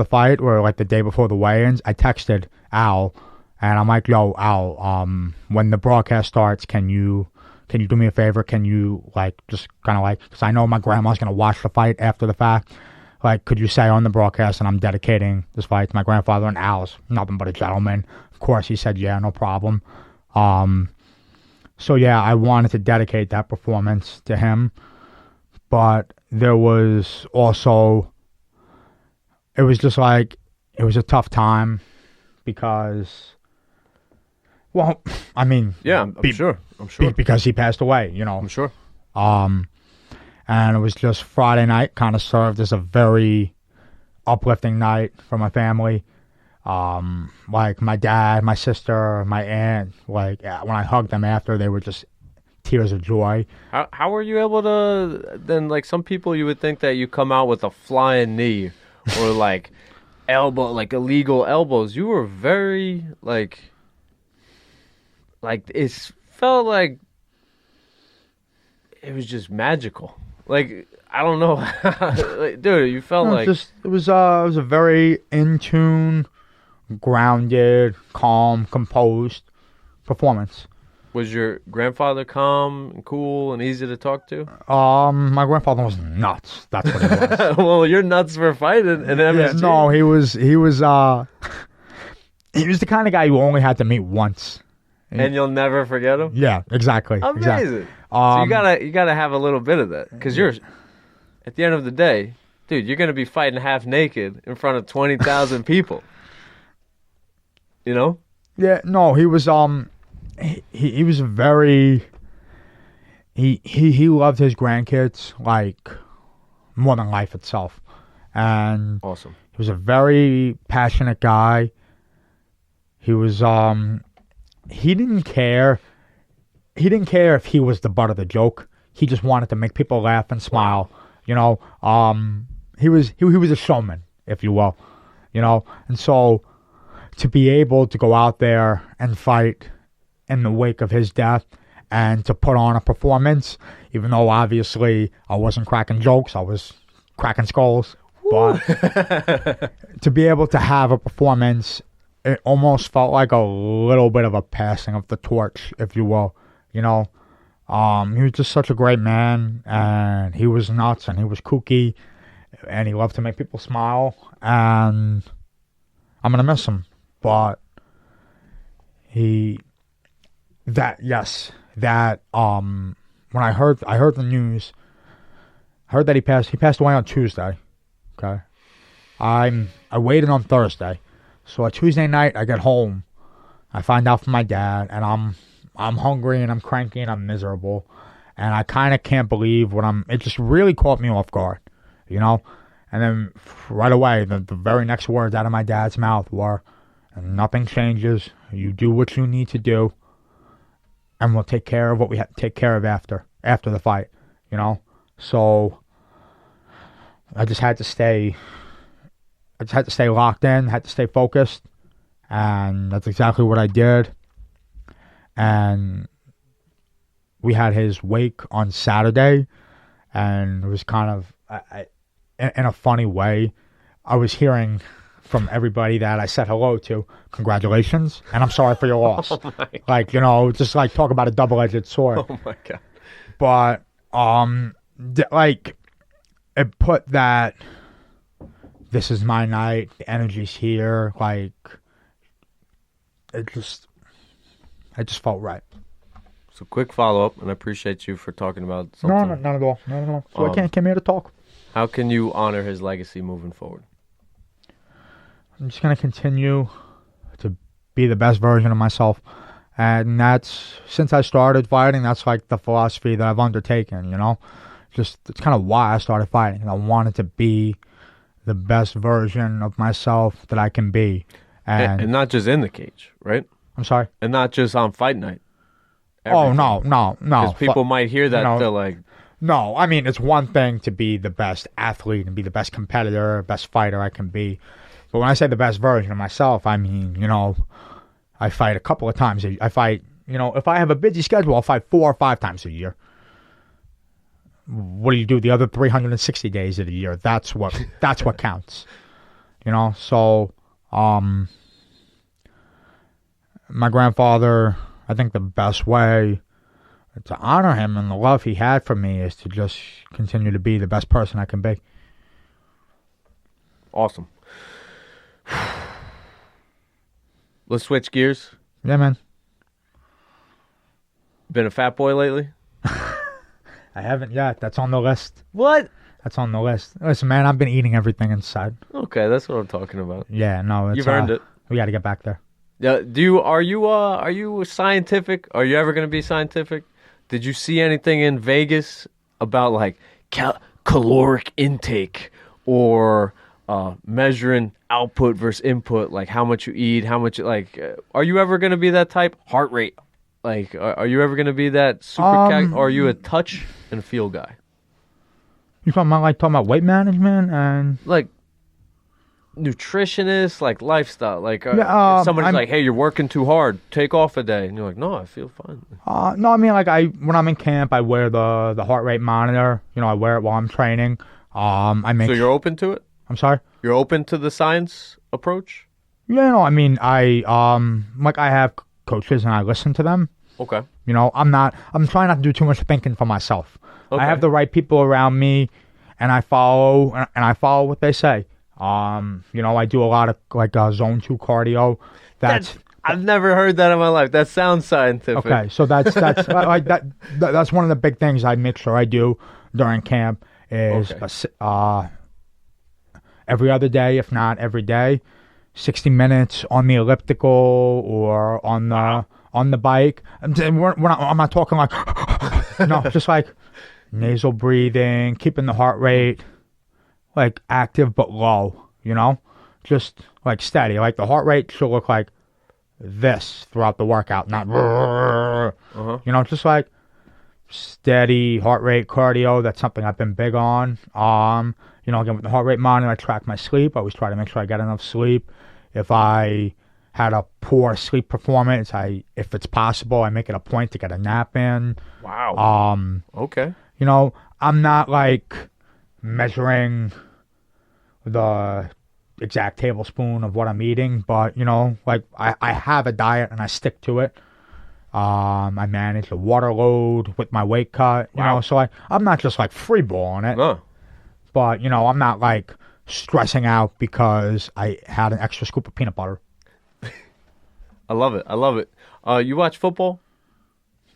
fight, or like the day before the weigh-ins, I texted Al, and I'm like, "Yo, Al, when the broadcast starts, can you do me a favor? Can you just kind of because I know my grandma's gonna watch the fight after the fact. Could you say on the broadcast, and I'm dedicating this fight to my grandfather?" And Al's nothing but a gentleman. Of course, he said, "Yeah, no problem." So yeah, I wanted to dedicate that performance to him. But there was also, it was just it was a tough time because, well, I mean, yeah, I'm sure. Because he passed away, I'm sure. And it was just Friday night kind of served as a very uplifting night for my family. My dad, my sister, my aunt, when I hugged them after, they were just tears of joy. How were you able to, then, some people you would think that you come out with a flying knee or elbow, illegal elbows. You were very, it felt like it was just magical. I don't know. Dude, you felt it was a very in tune, grounded, calm, composed performance. Was your grandfather calm and cool and easy to talk to? My grandfather was nuts. That's what he was. Well, you're nuts for fighting and MSG. Yeah, no, he was he was the kind of guy you only had to meet once. And you'll never forget him? Yeah, exactly. Amazing. Exactly. So you gotta have a little bit of that, because you're, at the end of the day, dude, you're gonna be fighting half naked in front of 20,000 people. Yeah. No, he was he was very, he loved his grandkids more than life itself, and awesome. He was a very passionate guy. He was he didn't care. He didn't care if he was the butt of the joke. He just wanted to make people laugh and smile. He was a showman, if you will. And so to be able to go out there and fight in the wake of his death and to put on a performance, even though obviously I wasn't cracking jokes, I was cracking skulls. Woo. But to be able to have a performance, it almost felt like a little bit of a passing of the torch, if you will. He was just such a great man, and he was nuts, and he was kooky, and he loved to make people smile, and I'm gonna miss him. But when I heard the news, I heard that he passed away on Tuesday. Okay, I waited on Thursday, so a Tuesday night I get home, I find out from my dad, and I'm hungry and I'm cranky and I'm miserable, and I kind of can't believe it just really caught me off guard, and then right away the very next words out of my dad's mouth were, "Nothing changes, you do what you need to do, and we'll take care of what we have to take care of after the fight," so I just had to stay locked in, had to stay focused, and that's exactly what I did. And we had his wake on Saturday, and it was kind of, in a funny way, I was hearing from everybody that I said hello to, congratulations, and I'm sorry for your loss. Oh my. Like, just like talk about a double-edged sword. Oh my God. But like it put that this is my night, the energy's here, like I just felt right. So quick follow-up, and I appreciate you for talking about something. No, not at all. Not at all. So I can't come here to talk. How can you honor his legacy moving forward? I'm just going to continue to be the best version of myself. And that's, since I started fighting, that's like the philosophy that I've undertaken, Just, it's kind of why I started fighting. I wanted to be the best version of myself that I can be. And not just in the cage, right? I'm sorry? And not just on fight night. Everything. Oh, no. Because people might hear that, they're like... No, I mean, it's one thing to be the best athlete and be the best competitor, best fighter I can be. But when I say the best version of myself, I mean, I fight a couple of times. I fight, if I have a busy schedule, I'll fight 4 or 5 times a year. What do you do the other 360 days of the year? That's what counts. So, my grandfather, I think the best way to honor him and the love he had for me is to just continue to be the best person I can be. Awesome. Let's switch gears. Yeah, man. Been a fat boy lately? I haven't yet. That's on the list. What? That's on the list. Listen, man, I've been eating everything inside. Okay, that's what I'm talking about. Yeah, no, you've earned it. We got to get back there. Yeah. Are you scientific? Are you ever going to be scientific? Did you see anything in Vegas about like caloric intake or measuring output versus input, like how much you eat, how much are you ever going to be that type? Heart rate, like are you ever going to be that super? Or are you a touch and feel guy? You talking about weight management and like nutritionist, like lifestyle, like if somebody's like, hey, you're working too hard, take off a day, and you're like, no, I feel fine. No, I mean, like when I'm in camp, I wear the heart rate monitor. I wear it while I'm training. I make. So you're open to it? I'm sorry. You're open to the science approach? Yeah, no, I mean, I have coaches and I listen to them. Okay. I'm trying not to do too much thinking for myself. Okay. I have the right people around me, and I follow what they say. I do a lot of like zone 2 cardio. I've never heard that in my life. That sounds scientific. Okay, so that's like that's one of the big things I make sure I do during camp is every other day, if not every day, 60 minutes on the elliptical or on the bike. I'm not talking like no, just like nasal breathing, keeping the heart rate like active but low, just like steady. Like the heart rate should look like this throughout the workout, not just like steady heart rate cardio. That's something I've been big on. Again, with the heart rate monitor, I track my sleep. I always try to make sure I get enough sleep. If I had a poor sleep performance, if it's possible, I make it a point to get a nap in. Wow. Okay. I'm not like measuring the exact tablespoon of what I'm eating, but like I have a diet and I stick to it. I manage the water load with my weight cut, so I'm not just like free balling it. No. But I'm not like stressing out because I had an extra scoop of peanut butter. I love it. You watch football?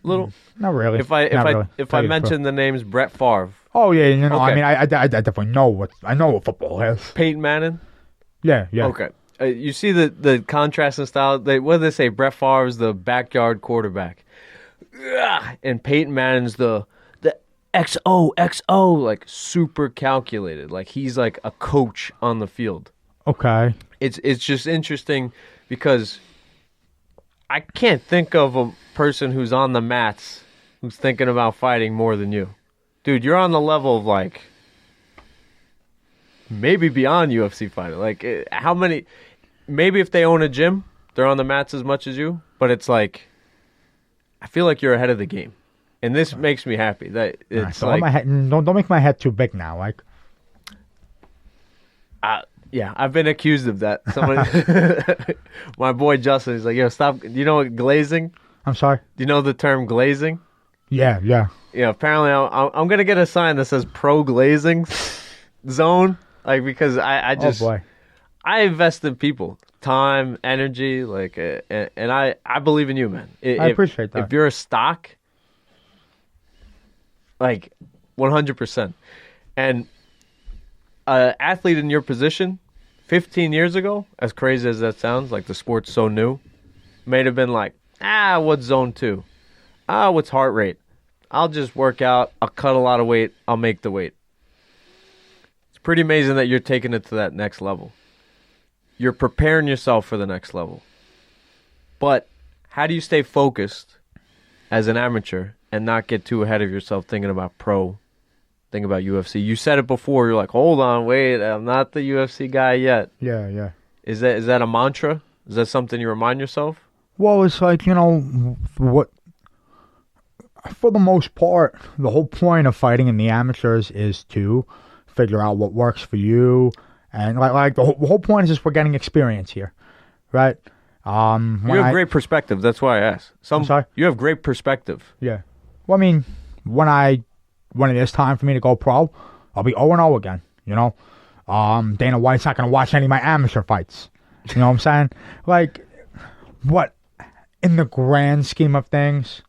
Little? Not really. If I mention the names Brett Favre. Oh yeah, Okay. I mean, I definitely know what football is. Peyton Manning. Yeah. Okay. You see the contrast in style. What do they say? Brett Favre is the backyard quarterback, and Peyton Manning's the XO, like super calculated. Like he's like a coach on the field. Okay. It's just interesting because I can't think of a person who's on the mats who's thinking about fighting more than you. Dude, you're on the level of like maybe beyond UFC fighter. Like how many, maybe if they own a gym, they're on the mats as much as you, but it's like I feel like you're ahead of the game. And this makes me happy that it's don't make my head too big now. Like, Yeah, I've been accused of that. Somebody, my boy Justin, he's like, "Yo, stop." Do you know what glazing? I'm sorry? Do you know the term glazing? Yeah. Yeah, apparently I'm gonna get a sign that says pro glazing zone, like because I just Oh boy. I invest in people, time, energy, like, and I believe in you, man. I appreciate that. If you're a stock, like 100%, and an athlete in your position, 15 years ago, as crazy as that sounds, like the sport's so new, may have been like, what's zone 2? What's heart rate? I'll just work out, I'll cut a lot of weight, I'll make the weight. It's pretty amazing that you're taking it to that next level. You're preparing yourself for the next level. But how do you stay focused as an amateur and not get too ahead of yourself thinking about pro, thinking about UFC? You said it before, you're like, hold on, wait, I'm not the UFC guy yet. Yeah. Is that a mantra? Is that something you remind yourself? Well, it's like, what, for the most part, the whole point of fighting in the amateurs is to figure out what works for you. And like the whole point is just we're getting experience here, right? You have great perspective. That's why I asked. I'm sorry? You have great perspective. Yeah. Well, I mean, when it is time for me to go pro, I'll be 0-0 again, Dana White's not going to watch any of my amateur fights. You know what I'm saying? Like, what, in the grand scheme of things,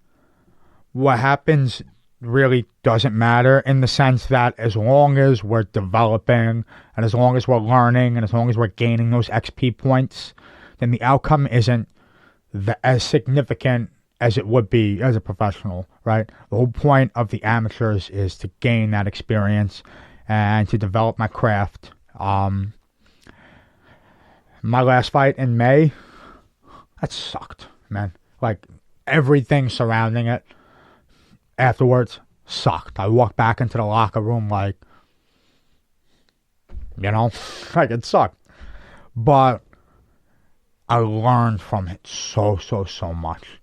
what happens really doesn't matter, in the sense that as long as we're developing and as long as we're learning and as long as we're gaining those XP points, then the outcome isn't as significant as it would be as a professional, right? The whole point of the amateurs is to gain that experience and to develop my craft. My last fight in May, that sucked, man. Like, everything surrounding it afterwards sucked. I walked back into the locker room like it sucked. But I learned from it so much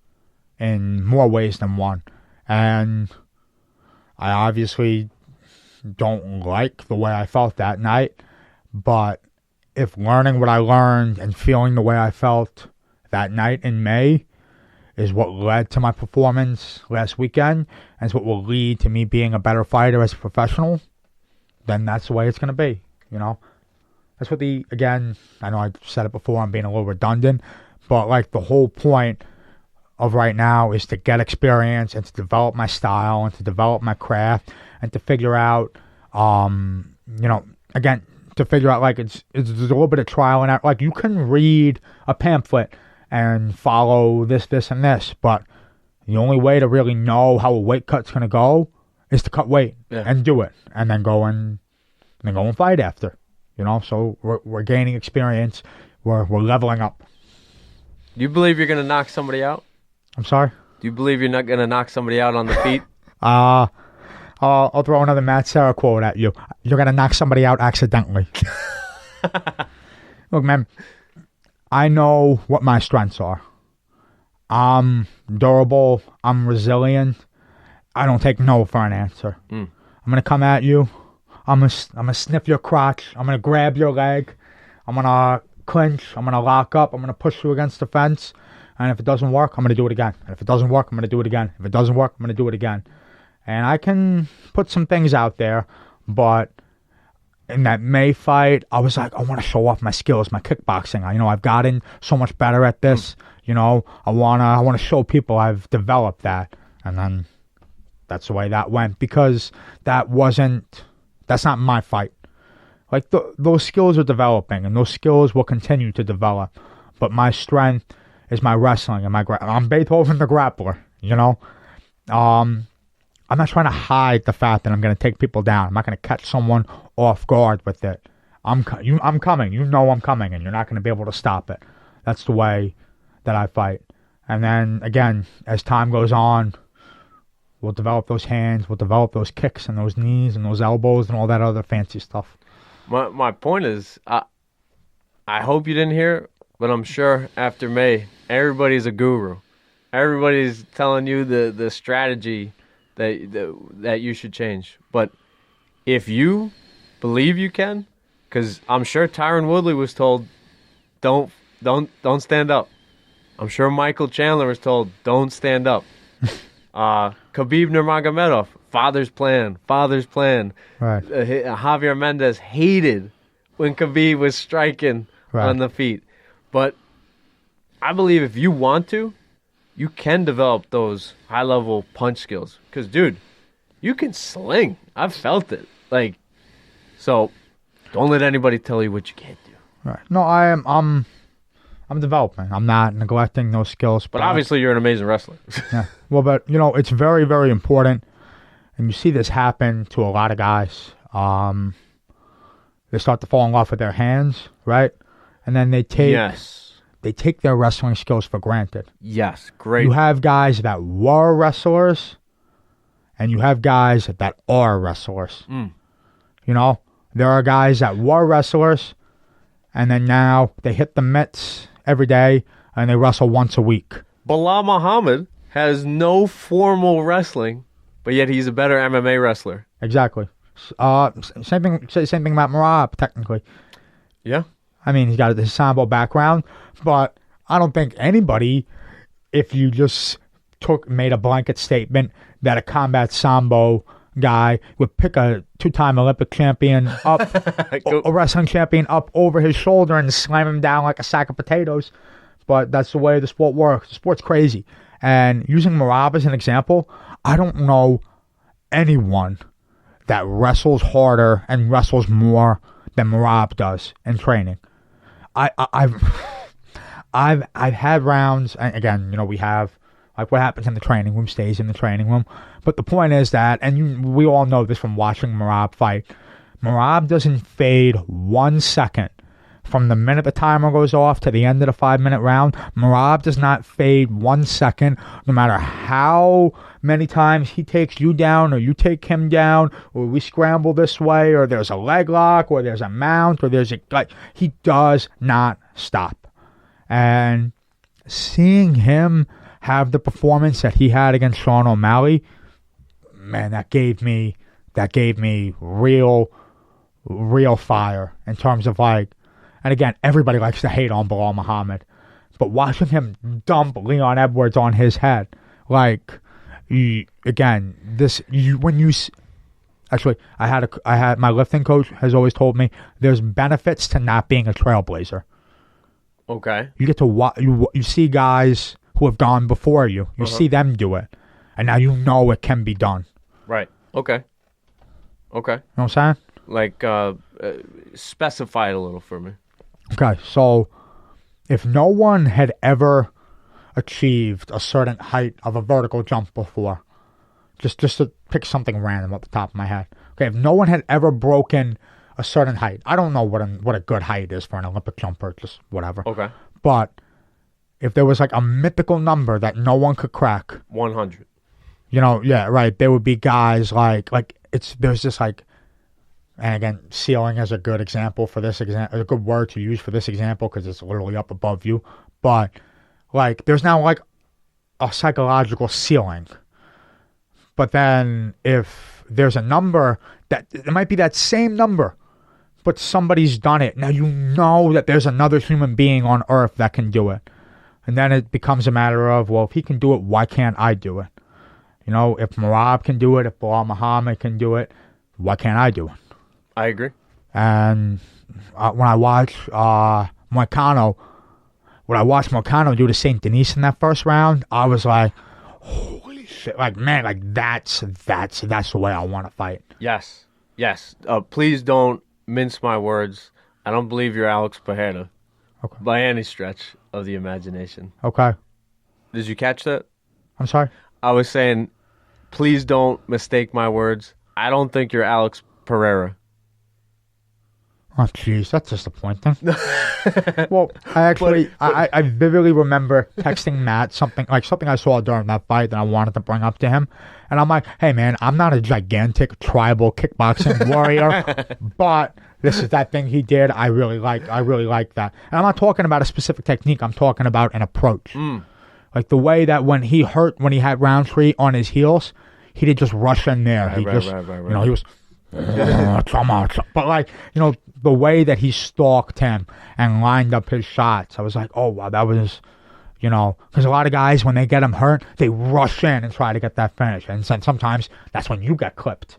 in more ways than one. And I obviously don't like the way I felt that night, but if learning what I learned and feeling the way I felt that night in May is what led to my performance last weekend, and is what will lead to me being a better fighter as a professional, then that's the way it's going to be, That's what again, I know I've said it before, I'm being a little redundant, but like the whole point of right now is to get experience and to develop my style and to develop my craft and to figure out, again, to figure out like it's a little bit of trial and error. Like, you can read a pamphlet and follow this, and this, but the only way to really know how a weight cut's going to go is to cut weight and do it, and then go and fight after, So we're gaining experience, we're leveling up. Do you believe you're going to knock somebody out? I'm sorry? Do you believe you're not going to knock somebody out on the feet? I'll throw another Matt Serra quote at you. You're going to knock somebody out accidentally. Look, man, I know what my strengths are. I'm durable. I'm resilient. I don't take no for an answer. I'm going to come at you. I'm gonna sniff your crotch. I'm going to grab your leg. I'm going to clinch. I'm going to lock up. I'm going to push you against the fence. And if it doesn't work, I'm going to do it again. And if it doesn't work, I'm going to do it again. If it doesn't work, I'm going to do it again. And I can put some things out there, but in that May fight, I was like, I want to show off my skills, my kickboxing. I've gotten so much better at this. I want to show people I've developed that. And then that's the way that went, because that's not my fight. Like, those skills are developing, and those skills will continue to develop. But my strength is my wrestling and I'm Beethoven the grappler, I'm not trying to hide the fact that I'm going to take people down. I'm not going to catch someone off guard with it. I'm coming. I'm coming, and you're not going to be able to stop it. That's the way that I fight. And then, again, as time goes on, we'll develop those hands, we'll develop those kicks and those knees and those elbows and all that other fancy stuff. My point is, I hope you didn't hear it, but I'm sure after May, everybody's a guru. Everybody's telling you the strategy that you should change. But if you believe you can, Because I'm sure Tyron Woodley was told, don't stand up. I'm sure Michael Chandler was told, don't stand up. Khabib Nurmagomedov, father's plan. Right. Javier Mendez hated when Khabib was striking on the feet. But I believe if you want to, you can develop those high-level punch skills. Because, dude, you can sling. I've felt it. Like, so don't let anybody tell you what you can't do. Right. No, I'm developing. I'm not neglecting those skills. But obviously you're an amazing wrestler. Yeah. Well, but, it's very, very important. And you see this happen to a lot of guys. They start to fall in love with their hands, right? And then they take their wrestling skills for granted. Yes, great. You have guys that were wrestlers, and you have guys that are wrestlers. There are guys that were wrestlers, and then now they hit the mitts every day, and they wrestle once a week. Bilal Muhammad has no formal wrestling, but yet he's a better MMA wrestler. Exactly. Same thing about Merab, technically. Yeah. I mean, he's got his Sambo background, but I don't think anybody, if you just made a blanket statement that a combat Sambo guy would pick a 2-time Olympic champion up, a wrestling champion up over his shoulder and slam him down like a sack of potatoes. But that's the way the sport works. The sport's crazy. And using Merab as an example, I don't know anyone that wrestles harder and wrestles more than Merab does in training. I've had rounds, and again, we have, like, what happens in the training room stays in the training room. But the point is that, and we all know this from watching Merab fight, Merab doesn't fade 1 second. From the minute the timer goes off to the end of the 5-minute round, Merab does not fade 1 second, no matter how many times he takes you down or you take him down, or we scramble this way, or there's a leg lock, or there's a mount, or he does not stop. And seeing him have the performance that he had against Sean O'Malley, man, that gave me real fire in terms of, like, and again, everybody likes to hate on Bilal Muhammad, but watching him dump Leon Edwards on his head, like, actually, I had my lifting coach has always told me there's benefits to not being a trailblazer. Okay. You get to you see guys who have gone before you. You see them do it, and now you know it can be done. Right. Okay. You know what I'm saying? Like, specify it a little for me. Okay, so if no one had ever achieved a certain height of a vertical jump before, just to pick something random off the top of my head. Okay, if no one had ever broken a certain height, I don't know what a good height is for an Olympic jumper, just whatever. Okay. But if there was like a mythical number that no one could crack, 100. Yeah, right. There would be guys there's this like. And again, ceiling is a good example for this example, a good word to use for this example because it's literally up above you. But, like, there's now, like, a psychological ceiling. But then if there's a number that, it might be that same number, but somebody's done it. Now you know that there's another human being on Earth that can do it. And then it becomes a matter of, well, if he can do it, why can't I do it? If Merab can do it, if Bilal Muhammad can do it, why can't I do it? I agree. And when I watched Moicano do to St. Denis in that first round, I was like, holy shit. Like, man, like that's the way I want to fight. Yes. Please don't mince my words. I don't believe you're Alex Pereira by any stretch of the imagination. Okay. Did you catch that? I'm sorry? I was saying, please don't mistake my words. I don't think you're Alex Pereira. Oh, jeez, that's disappointing. Well, I vividly remember texting Matt something I saw during that fight that I wanted to bring up to him. And I'm like, hey, man, I'm not a gigantic tribal kickboxing warrior, but this is that thing he did. I really like that. And I'm not talking about a specific technique. I'm talking about an approach. Like the way that when he had Roundtree on his heels, he didn't just rush in there. He was But like, the way that he stalked him and lined up his shots, I was like, oh wow, that was, because a lot of guys, when they get him hurt, they rush in and try to get that finish, and sometimes that's when you get clipped,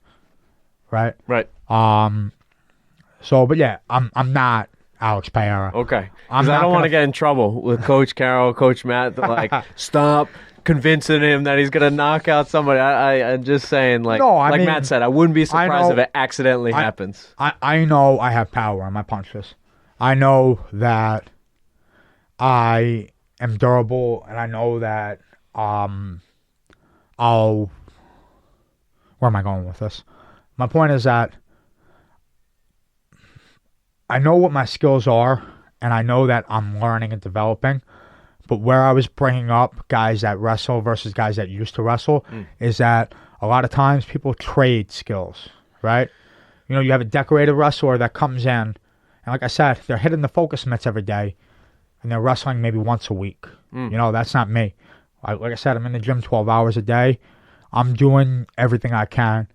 right? Right. So, but yeah, I'm not Alex Pereira. Okay. Because I don't want to get in trouble with Coach Carroll, Coach Matt. Like, stop convincing him that he's going to knock out somebody. I'm just saying, like, no, I mean, Matt said, I wouldn't be surprised if it accidentally happens. I know I have power in my punches. I know that I am durable, and I know that where am I going with this? My point is that I know what my skills are, and I know that I'm learning and developing. But where I was bringing up guys that wrestle versus guys that used to wrestle is that a lot of times people trade skills, right? You have a decorated wrestler that comes in, and like I said, they're hitting the focus mitts every day, and they're wrestling maybe once a week. That's not me. Like I said, I'm in the gym 12 hours a day. I'm doing everything I can.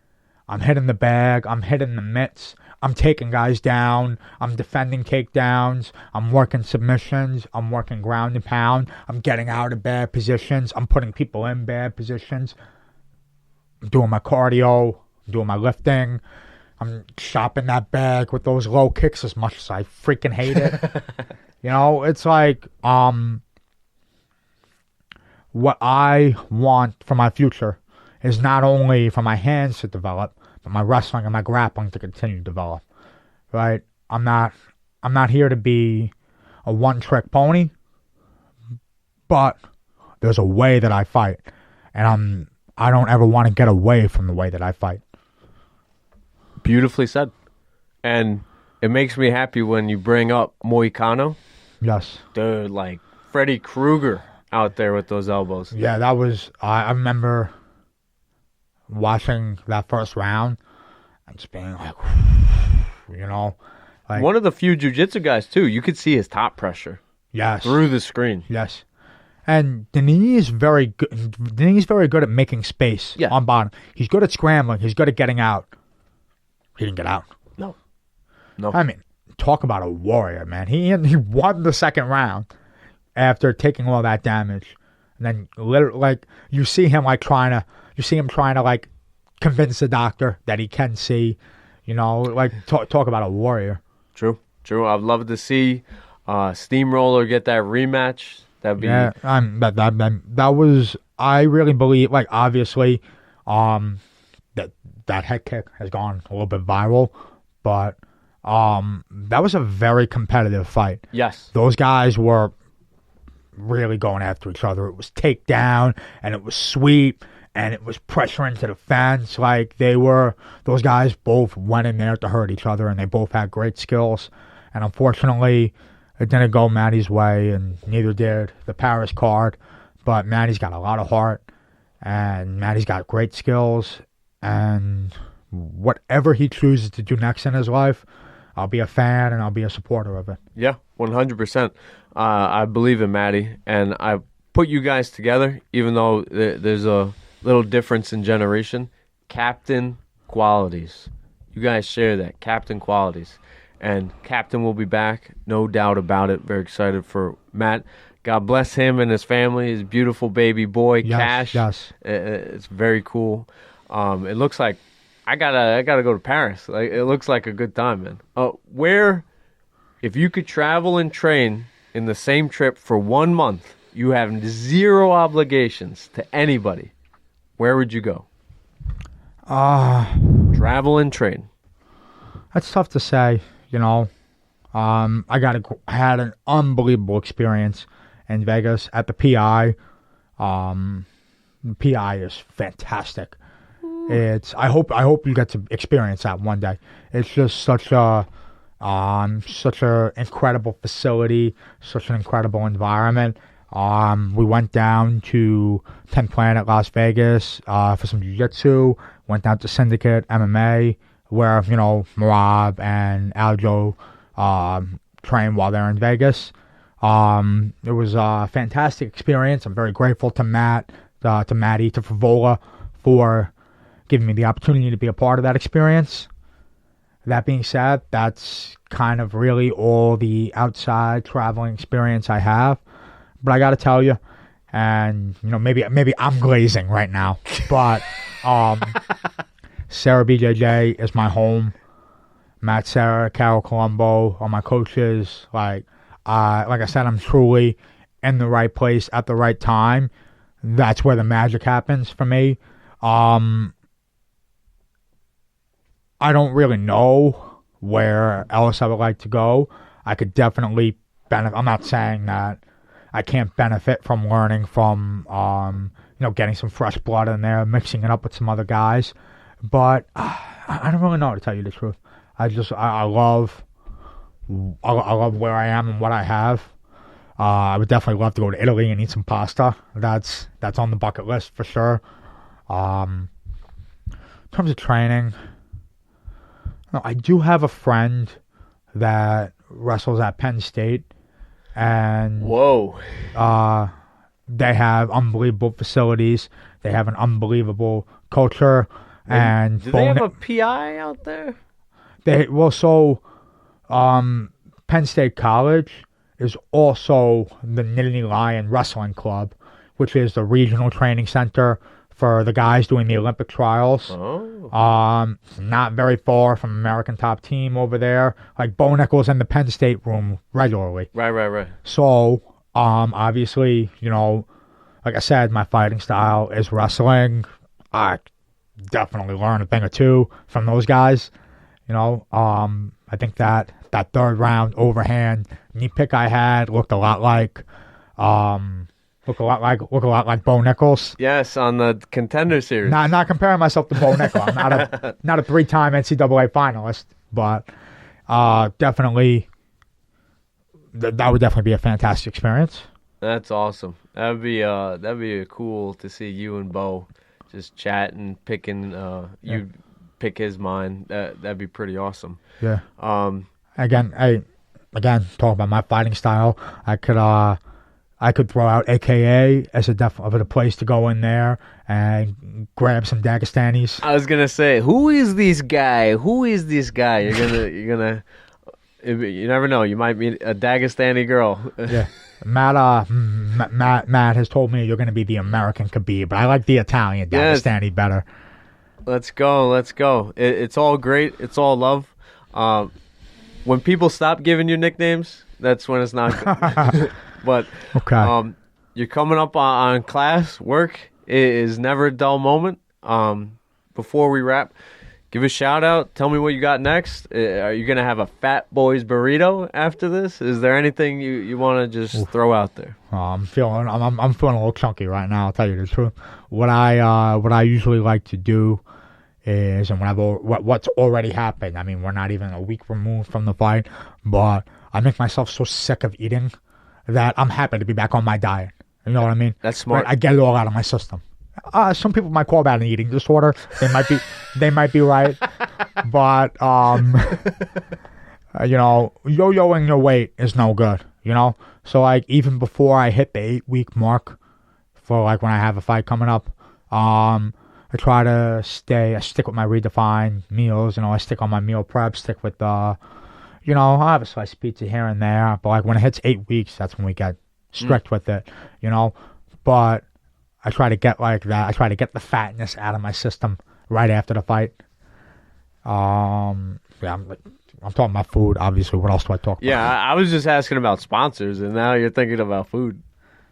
I'm hitting the bag. I'm hitting the mitts. I'm taking guys down. I'm defending takedowns. I'm working submissions. I'm working ground and pound. I'm getting out of bad positions. I'm putting people in bad positions. I'm doing my cardio. I'm doing my lifting. I'm chopping that bag with those low kicks as much as I freaking hate it. It's like what I want for my future is not only for my hands to develop, but my wrestling and my grappling to continue to develop. Right? I'm not here to be a one-trick pony, but there's a way that I fight, and I don't ever want to get away from the way that I fight. Beautifully said. And it makes me happy when you bring up Moicano. Yes. Dude, like Freddy Krueger out there with those elbows. Yeah, that was, I remember watching that first round and just being like, like one of the few jiu-jitsu guys too. You could see his top pressure. Yes. Through the screen. Yes. And Denis is very good. Denis is very good at making space on bottom. He's good at scrambling. He's good at getting out. He didn't get out. No. I mean, talk about a warrior, man. He won the second round after taking all that damage, and then literally, like, you see him trying to like convince the doctor that he can see. Like talk about a warrior. True. I'd love to see Steamroller get that rematch. That'd be that was, I really believe, like, obviously that head kick has gone a little bit viral, but that was a very competitive fight. Yes. Those guys were really going after each other. It was takedown, and it was sweep, and it was pressure into the fence. Like, those guys both went in there to hurt each other, and they both had great skills. And unfortunately, it didn't go Matty's way, and neither did the Paris card. But Matty's got a lot of heart, and Matty's got great skills. And whatever he chooses to do next in his life, I'll be a fan and I'll be a supporter of it. Yeah, 100%. I believe in Matty, and I put you guys together, even though there's a little difference in generation. Captain qualities. You guys share that. Captain qualities. And Captain will be back, no doubt about it. Very excited for Matt. God bless him and his family, his beautiful baby boy, Cash. Yes. It's very cool. It looks like I gotta go to Paris. Like, it looks like a good time, man. Where, if you could travel and train in the same trip for 1 month, you have zero obligations to anybody, where would you go? Travel and train. That's tough to say, I had an unbelievable experience in Vegas at the PI. The PI is fantastic. I hope you get to experience that one day. It's just such a incredible facility, such an incredible environment. We went down to 10 Planet Las Vegas for some jiu-jitsu, went down to Syndicate MMA, where, Marab and Aljo train while they're in Vegas. It was a fantastic experience. I'm very grateful to Matt, to Matty, to Favola for giving me the opportunity to be a part of that experience. that being said, that's kind of really all the outside traveling experience I have. But I got to tell you, and maybe I'm glazing right now, but Sarah BJJ is my home. Matt Serra, Carol Colombo are my coaches. Like I said, I'm truly in the right place at the right time. That's where the magic happens for me. I don't really know where else I would like to go. I could definitely benefit. I'm not saying that I can't benefit from learning from, getting some fresh blood in there, mixing it up with some other guys. But I don't really know, to tell you the truth. I love where I am and what I have. I would definitely love to go to Italy and eat some pasta. That's on the bucket list for sure. In terms of training, I do have a friend that wrestles at Penn State, and Whoa. They have unbelievable facilities. They have an unbelievable culture. And do they have a PI out there? Penn State College is also the Nittany Lion Wrestling Club, which is the regional training center for the guys doing the Olympic trials. Oh. Not very far from American Top Team over there. Like, Bo Nichols in the Penn State room regularly. Right. So, obviously, like I said, my fighting style is wrestling. I definitely learned a thing or two from those guys. I think that third round overhand knee pick I had looked a lot like Bo Nichols. Yes, on the Contender Series. Not comparing myself to Bo Nichols. I'm not a 3-time NCAA finalist, but definitely that would definitely be a fantastic experience. That's awesome. That'd be cool to see you and Bo just chatting, picking you pick his mind. That'd be pretty awesome. Yeah. Again, talking about my fighting style, I could throw out AKA as a place to go in there and grab some Dagestanis. I was gonna say, who is this guy? You're gonna. You never know. You might meet a Dagestani girl. Yeah. Matt has told me you're going to be the American Khabib, but I like the Italian Dagestani better. Let's go. It's all great. It's all love. When people stop giving you nicknames, that's when it's not good. But okay. You're coming up on class. Work is never a dull moment. Before we wrap, give a shout out. Tell me what you got next. Are you gonna have a Fat Boys burrito after this? Is there anything you want to just throw out there? I'm feeling a little chunky right now. I'll tell you the truth. What I usually like to do is, and what's already happened. I mean, we're not even a week removed from the fight, but I make myself so sick of eating that I'm happy to be back on my diet. You know what I mean? That's smart. Right? I get it all out of my system. Some people might call that an eating disorder. They might be right, but yo-yoing your weight is no good. So like even before I hit the 8-week mark for like when I have a fight coming up, I try to stick with my redefined meals. I stick on my meal prep. Stick with I'll have a slice of pizza here and there, but like when it hits 8 weeks, that's when we get strict with it. But I try to get like that. I try to get the fatness out of my system right after the fight. I'm talking about food, obviously. What else do I talk about? Yeah, I was just asking about sponsors, and now you're thinking about food.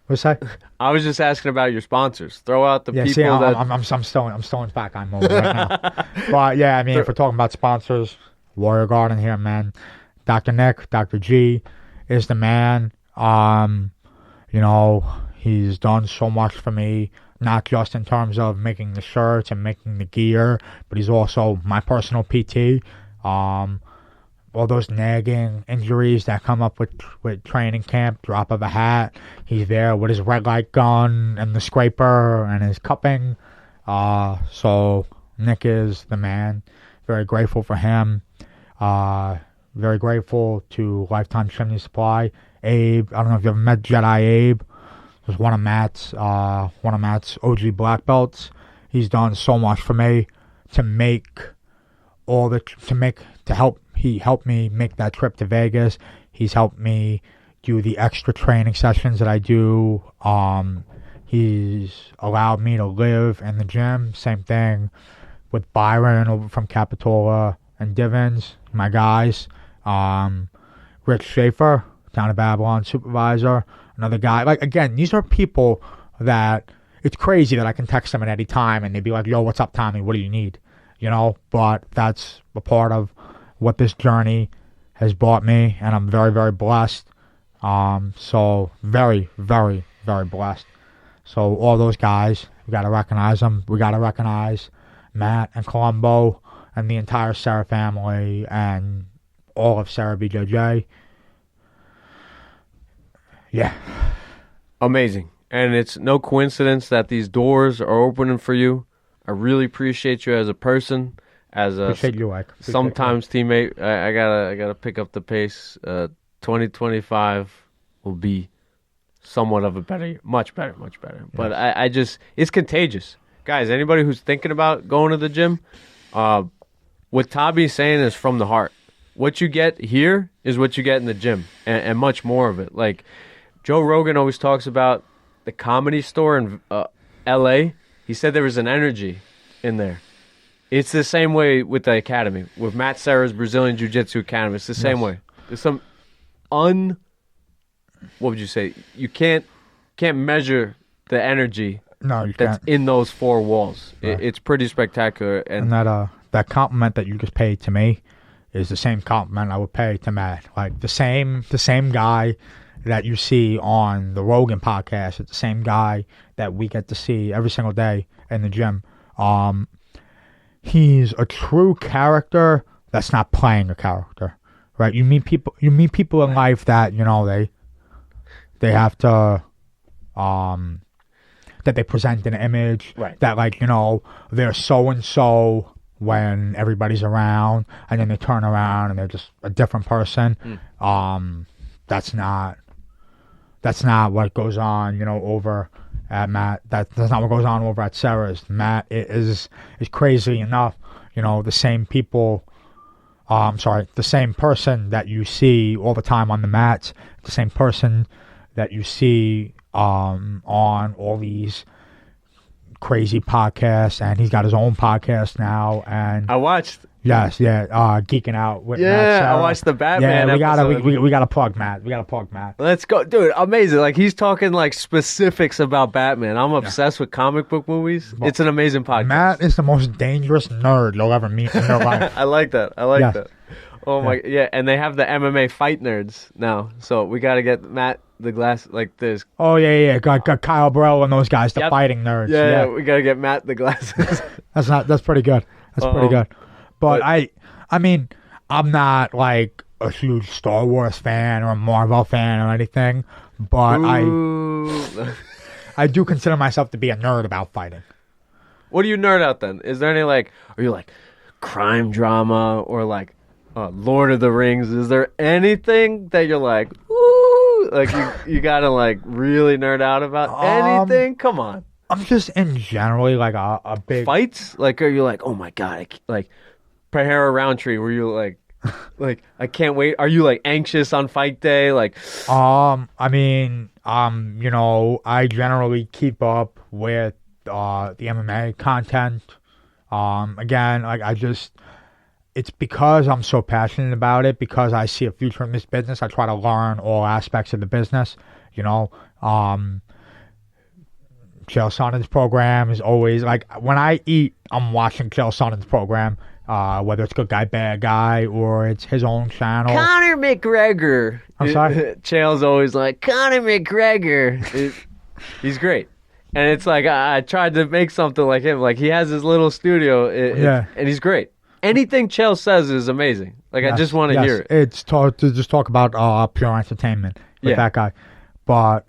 What's that? I was just asking about your sponsors. Throw out the people see, that... I'm still in fat guy mode right now. But yeah, I mean, if we're talking about sponsors, Warrior Garden here, man. Dr. Nick, Dr. G is the man. He's done so much for me, not just in terms of making the shirts and making the gear, but he's also my personal PT. All those nagging injuries that come up with training camp, drop of a hat, he's there with his red light gun and the scraper and his cupping. So Nick is the man. Very grateful for him. Very grateful to Lifetime Chimney Supply. Abe, I don't know if you've ever met Jedi Abe. Was one of Matt's OG black belts. He's done so much for me to make he helped me make that trip to Vegas. He's helped me do the extra training sessions that I do. He's allowed me to live in the gym. Same thing with Byron over from Capitola and Divins, my guys. Rich Schaefer, down at Babylon supervisor, another guy. Like, again, these are people that it's crazy that I can text them at any time and they'd be like, yo, what's up, Tommy? What do you need? You know, but that's a part of what this journey has brought me, and I'm very, very blessed. So very, very, very blessed. So all those guys, we got to recognize them. We got to recognize Matt and Colombo and the entire Sarah family and all of Sarah BJJ. Yeah. Amazing. And it's no coincidence that these doors are opening for you. I really appreciate you as a person, as a sometimes teammate. I gotta pick up the pace. 2025 will be somewhat of a better year. Much better. Yes. But I just, it's contagious. Guys, anybody who's thinking about going to the gym, what Tabi's saying is from the heart. What you get here is what you get in the gym, and much more of it. Like, Joe Rogan always talks about the Comedy Store in L.A., he said there was an energy in there. It's the same way with the academy, with Matt Serra's Brazilian Jiu-Jitsu Academy. It's the same way. There's some what would you say? You can't measure the energy that's in those four walls. Right. It's pretty spectacular. And that compliment that you just paid to me is the same compliment I would pay to Matt. Like, the same guy that you see on the Rogan podcast. It's the same guy that we get to see every single day in the gym. He's a true character that's not playing a character, right? You meet people in life that, you know, they have to, that they present an image, right, that, like, you know, they're so-and-so when everybody's around, and then they turn around and they're just a different person. That's not what goes on, you know, over at Matt. That's not what goes on over at Sarah's. Matt is crazy enough, you know, the same people, the same person that you see all the time on the mats, the same person that you see on all these crazy podcasts, and he's got his own podcast now. And I watched. Yes, Geeking Out with Matt Sarah. I watched the Batman episode. We gotta plug Matt. Let's go, dude. Amazing. Like, he's talking like specifics about Batman. I'm obsessed with comic book movies. Well, it's an amazing podcast. Matt is the most dangerous nerd you'll ever meet in your life. I like that. That. Oh my, yeah. And they have the MMA fight nerds now, so we gotta get Matt the glass like this. Oh yeah. Got Kyle Burrell and those guys, the fighting nerds. Yeah. We gotta get Matt the glasses. That's pretty good. Pretty good. But I mean, I'm not like a huge Star Wars fan or a Marvel fan or anything, but I do consider myself to be a nerd about fighting. What do you nerd out then? Is there any are you like crime drama or like Lord of the Rings? Is there anything that you're like, ooh, like you gotta like really nerd out about anything? Come on. I'm just in generally like a big fights. Like, are you like, oh my god, like Prahara Roundtree? Were you like I can't wait? Are you like anxious on fight day? Like, I mean, you know, I generally keep up with the MMA content. Again, like it's because I'm so passionate about it, because I see a future in this business. I try to learn all aspects of the business, you know. Chael Sonnen's program is always, like, when I eat, I'm watching Chael Sonnen's program, whether it's Good Guy, Bad Guy, or it's his own channel. Conor McGregor. I'm sorry? Chael's always like, Conor McGregor. He's great. And it's like, I tried to make something like him. Like, he has his little studio, and he's great. Anything Chael says is amazing. Like, I just want to hear it. It's to just talk about pure entertainment with that guy. But,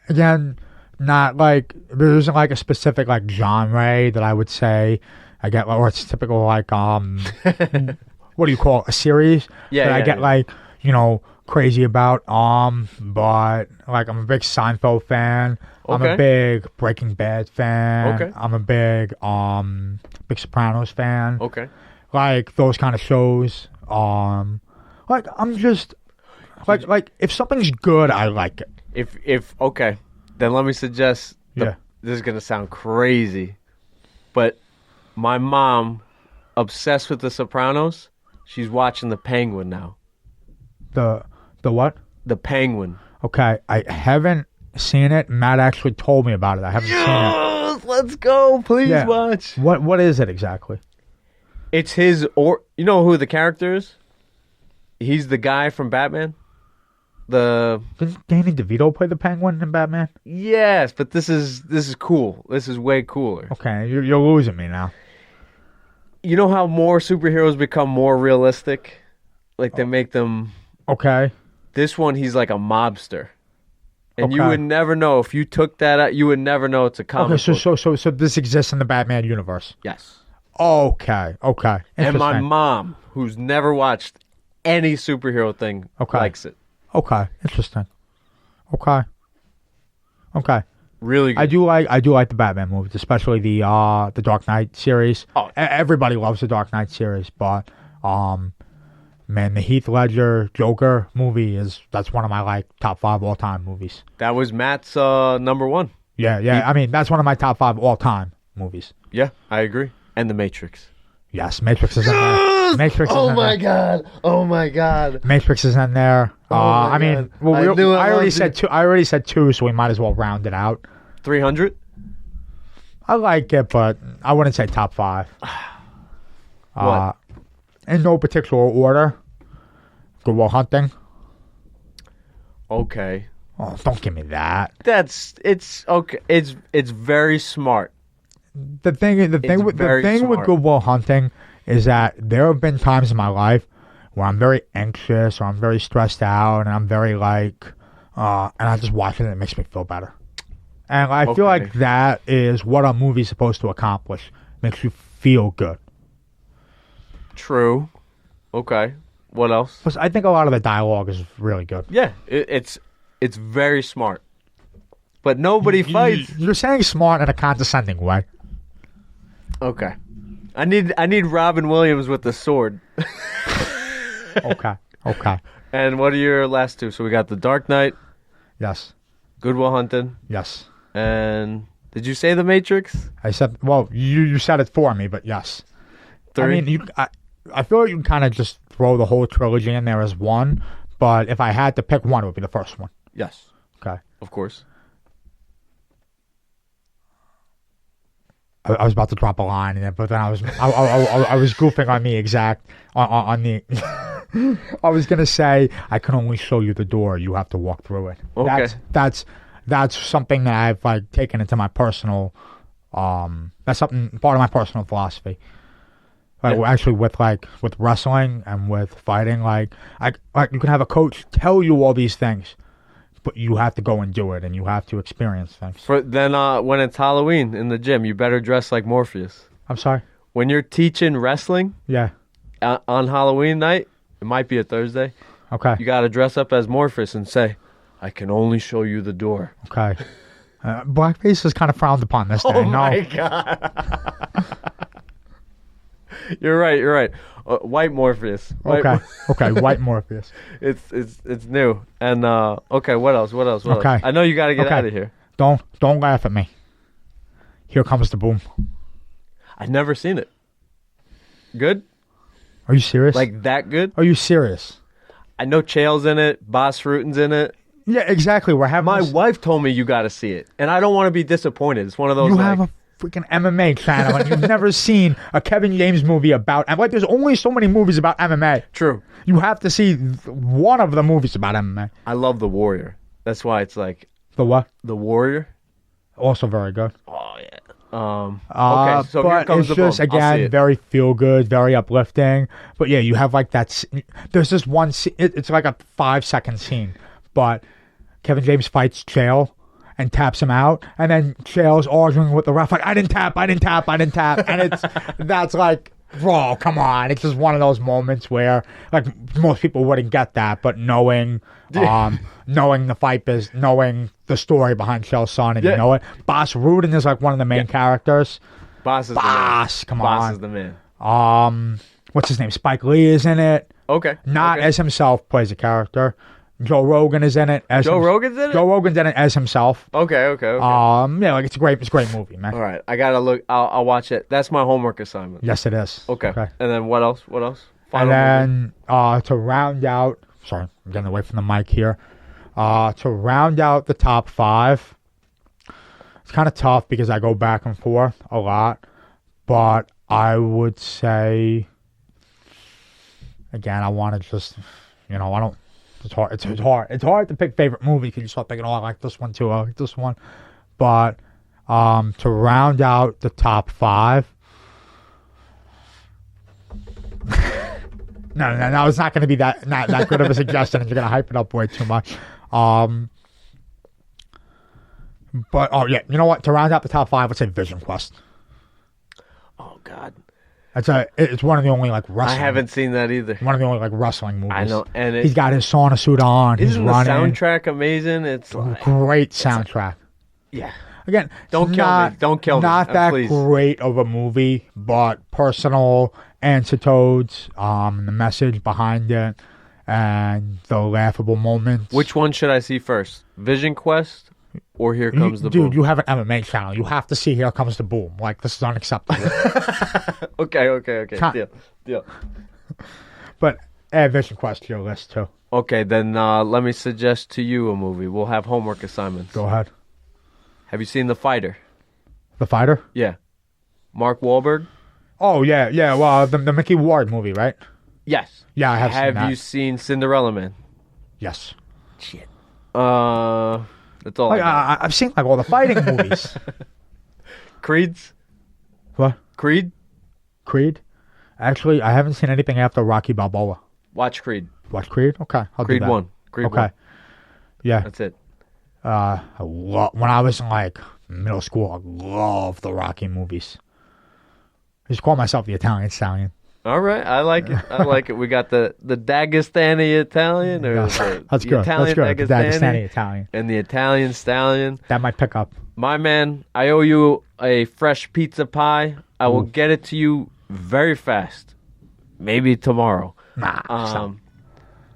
again, not like, there isn't like a specific like genre that I would say I get, or it's typical like what do you call it, a series? I get like, you know, crazy about. But like I'm a big Seinfeld fan. I'm Okay. a big Breaking Bad fan. Okay. I'm a big Sopranos fan. Okay. Like those kind of shows. Like I'm just like if something's good, I like it. If okay, then let me suggest. Yeah. This is gonna sound crazy, but my mom, obsessed with The Sopranos, she's watching The Penguin now. The what? The Penguin. Okay, I haven't seen it. Matt actually told me about it. I haven't seen it. Yes, let's go. Please Yeah. watch. What is it exactly? It's his or you know who the character is? He's the guy from Batman. Didn't Danny DeVito play the Penguin in Batman? Yes, but this is cool. This is way cooler. Okay, you're losing me now. You know how more superheroes become more realistic? Like they make them. Okay. This one, he's like a mobster, and you Okay. would never know if you took that out. You would never know it's a comic. Okay, book. so this exists in the Batman universe. Yes. Okay. And my Interesting. mom, who's never watched any superhero thing, Okay. likes it. Okay. Interesting. Okay. Really good. I do like the Batman movies, especially the Dark Knight series. Oh. Everybody loves the Dark Knight series, but man, the Heath Ledger Joker movie that's one of my like top 5 all time movies. That was Matt's number one. Yeah. I mean, that's one of my top 5 all time movies. Yeah, I agree. And The Matrix. Yes, Matrix is in there. Matrix is in there. God! Oh my God! Matrix is in there. Oh my I mean, God. well, I knew I I already loved said it. two. I already said 2, so we might as well round it out. 300. I like it, but I wouldn't say top 5. What? In no particular order. Good Will Hunting. Okay. Oh, don't give me that. It's okay. It's very smart. The thing with very smart. Good Will Hunting is that there have been times in my life where I'm very anxious or I'm very stressed out and I'm very like, and I just watch it and it makes me feel better. And I feel like that is what a movie's supposed to accomplish. Makes you feel good. True. Okay. What else? Plus, I think a lot of the dialogue is really good. Yeah, it's very smart. But nobody fights. You're saying smart in a condescending way. Okay. I need Robin Williams with the sword. Okay. And what are your last two? So we got The Dark Knight, Yes. Good Will Hunting, Yes. and did you say The Matrix? I said, well, you said it for me, but yes. 3? I mean, I feel like you can kind of just throw the whole trilogy in there as one, but if I had to pick one, it would be the first one. Yes, Okay. of course. I was about to drop a line in it, but then I was goofing on the exact on the. I was gonna say I can only show you the door. You have to walk through it. Okay. That's something that I've like taken into my personal. That's something part of my personal philosophy. Like Yeah. actually with wrestling and with fighting, like you can have a coach tell you all these things, but you have to go and do it, and you have to experience things. Then when it's Halloween in the gym, you better dress like Morpheus. I'm sorry. When you're teaching wrestling Yeah. on Halloween night, it might be a Thursday. Okay. You got to dress up as Morpheus and say, "I can only show you the door." Okay. Blackface is kind of frowned upon this day. Oh no. my God! You're right. White Morpheus. Okay. White Morpheus. It's new. And okay, what else? Okay. I know you got to get Okay. out of here. Don't laugh at me. Here comes the boom. I've never seen it. Good? Are you serious? Like that good? Are you serious? I know Chael's in it. Boss Fruitin's in it. Yeah, exactly. We're having My this- wife told me you got to see it, and I don't want to be disappointed. It's one of those. You like, have a freaking MMA channel, and you've never seen a Kevin James movie about. And like, there's only so many movies about MMA. True. You have to see one of the movies about MMA. I love The Warrior. That's why it's like The what? The Warrior. Also very good. Oh yeah. Okay, so here but comes it's the just boom. I'll see again it. very feel good, very uplifting. But yeah, you have like that. There's this one scene. It's like a 5-second scene, but Kevin James fights Chael and taps him out, and then Chael's arguing with the ref like, "I didn't tap," and it's that's like bro, come on. It's just one of those moments where, like, most people wouldn't get that, but knowing the fight is, knowing the story behind Chael's son, and you know it. Boss Rudin is, like, one of the main characters. Boss is the man. Come Boss on. is the man. What's his name? Spike Lee is in it. Okay. Not as himself, plays a character. Joe Rogan is in it. Joe Rogan's in it? Joe Rogan's in it as himself. Okay. Yeah, like, it's a great movie, man. All right. I got to look. I'll watch it. That's my homework assignment. Yes, it is. Okay. And then what else? And then to round out, sorry, I'm getting away from the mic here. To round out the top 5, it's kind of tough because I go back and forth a lot, but I would say, again, I want to just, I don't. It's hard. It's hard to pick favorite movie because you start thinking, oh, I like this one too. I like this one, but to round out the top 5. No, it's not going to be not that good of a suggestion, and you're going to hype it up way too much. But yeah, you know what? To round out the top 5, let's say Vision Quest. Oh God, it's one of the only, like, wrestling. I haven't seen that either. One of the only, like, wrestling movies. I know, and he's got his sauna suit on. Isn't he's running. the soundtrack amazing? It's like, great soundtrack. Yeah. Again, don't kill me. Not that please. Great of a movie, but personal anecdotes, the message behind it, and the laughable moments. Which one should I see first? Vision Quest or Here Comes the Boom? Dude, you have an MMA channel. You have to see Here Comes the Boom. Like, this is unacceptable. Okay. Deal. But add Vision Quest to your list, too. Okay, then let me suggest to you a movie. We'll have homework assignments. Go ahead. Have you seen The Fighter? The Fighter? Yeah. Mark Wahlberg? Oh, yeah. Well, the Mickey Ward movie, right? Yes. Yeah, I have seen that. Have you seen Cinderella Man? Yes. Shit. That's all. I've seen, like, all the fighting movies. Creed's? What? Creed? Actually, I haven't seen anything after Rocky Balboa. Watch Creed. Watch Creed? Okay, I'll Creed do that. 1. Creed okay. 1. Yeah. That's it. When I was in, like, middle school, I loved the Rocky movies. I just call myself the Italian Stallion. All right, I like it. We got the Dagestani Italian, or that's good. Italian The Dagestani Italian, and the Italian Stallion. That might pick up. My man, I owe you a fresh pizza pie. I will get it to you very fast, maybe tomorrow. Nah.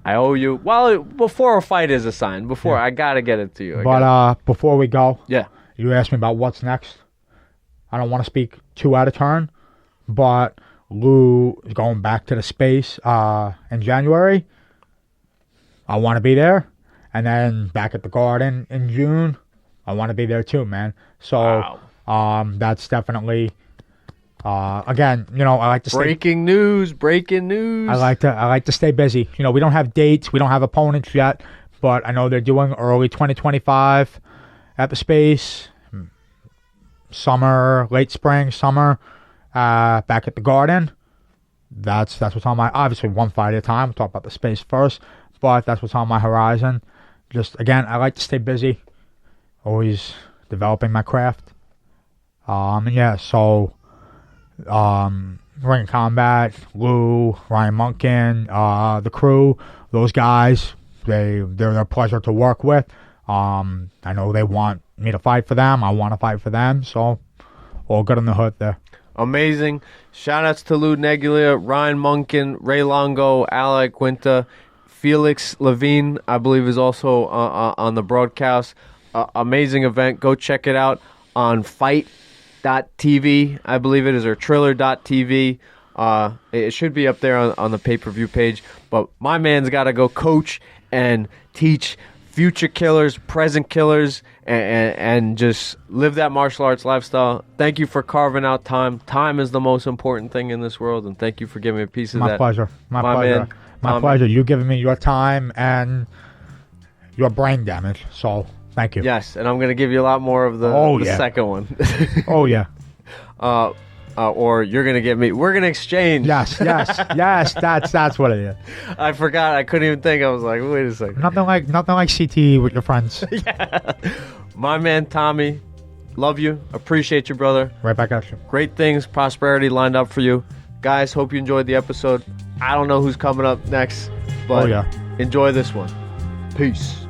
I owe you. Well, before a fight is assigned, I gotta get it to you. But before we go, yeah, you asked me about what's next. I don't want to speak too out of turn, but Lou is going back to the space in January. I want to be there, and then back at the Garden in June. I want to be there too, man. So that's definitely. Again, I like to stay... Breaking news. I like to stay busy. We don't have dates. We don't have opponents yet. But I know they're doing early 2025 at the space. Summer, late spring, summer, back at the Garden. That's what's on my... Obviously, one fight at a time. We'll talk about the space first. But that's what's on my horizon. Just, again, I like to stay busy. Always developing my craft. And yeah, so... Ring Combat, Lou, Ryan Munkin, the crew, those guys, they're a pleasure to work with. I know they want me to fight for them. I want to fight for them. So, all good in the hood there. Amazing. Shout-outs to Lou Neglia, Ryan Munkin, Ray Longo, Ali Quinta, Felix Levine, I believe is also on the broadcast. Amazing event. Go check it out on Fight.tv, I believe it is, or Triller.tv. It should be up there on the pay-per-view page. But my man's got to go coach and teach future killers, present killers, and just live that martial arts lifestyle. Thank you for carving out time. Time is the most important thing in this world, and thank you for giving me a piece of that. My pleasure. My pleasure. You giving me your time and your brain damage. So... Thank you. Yes, and I'm going to give you a lot more of the second one. Oh, yeah. Or you're going to give me... We're going to exchange. Yes. That's what it is. I forgot. I couldn't even think. I was like, wait a second. Nothing like CTE with your friends. Yeah. My man, Tommy, love you. Appreciate you, brother. Right back at you. Great things, prosperity lined up for you. Guys, hope you enjoyed the episode. I don't know who's coming up next, but Oh, yeah. enjoy this one. Peace.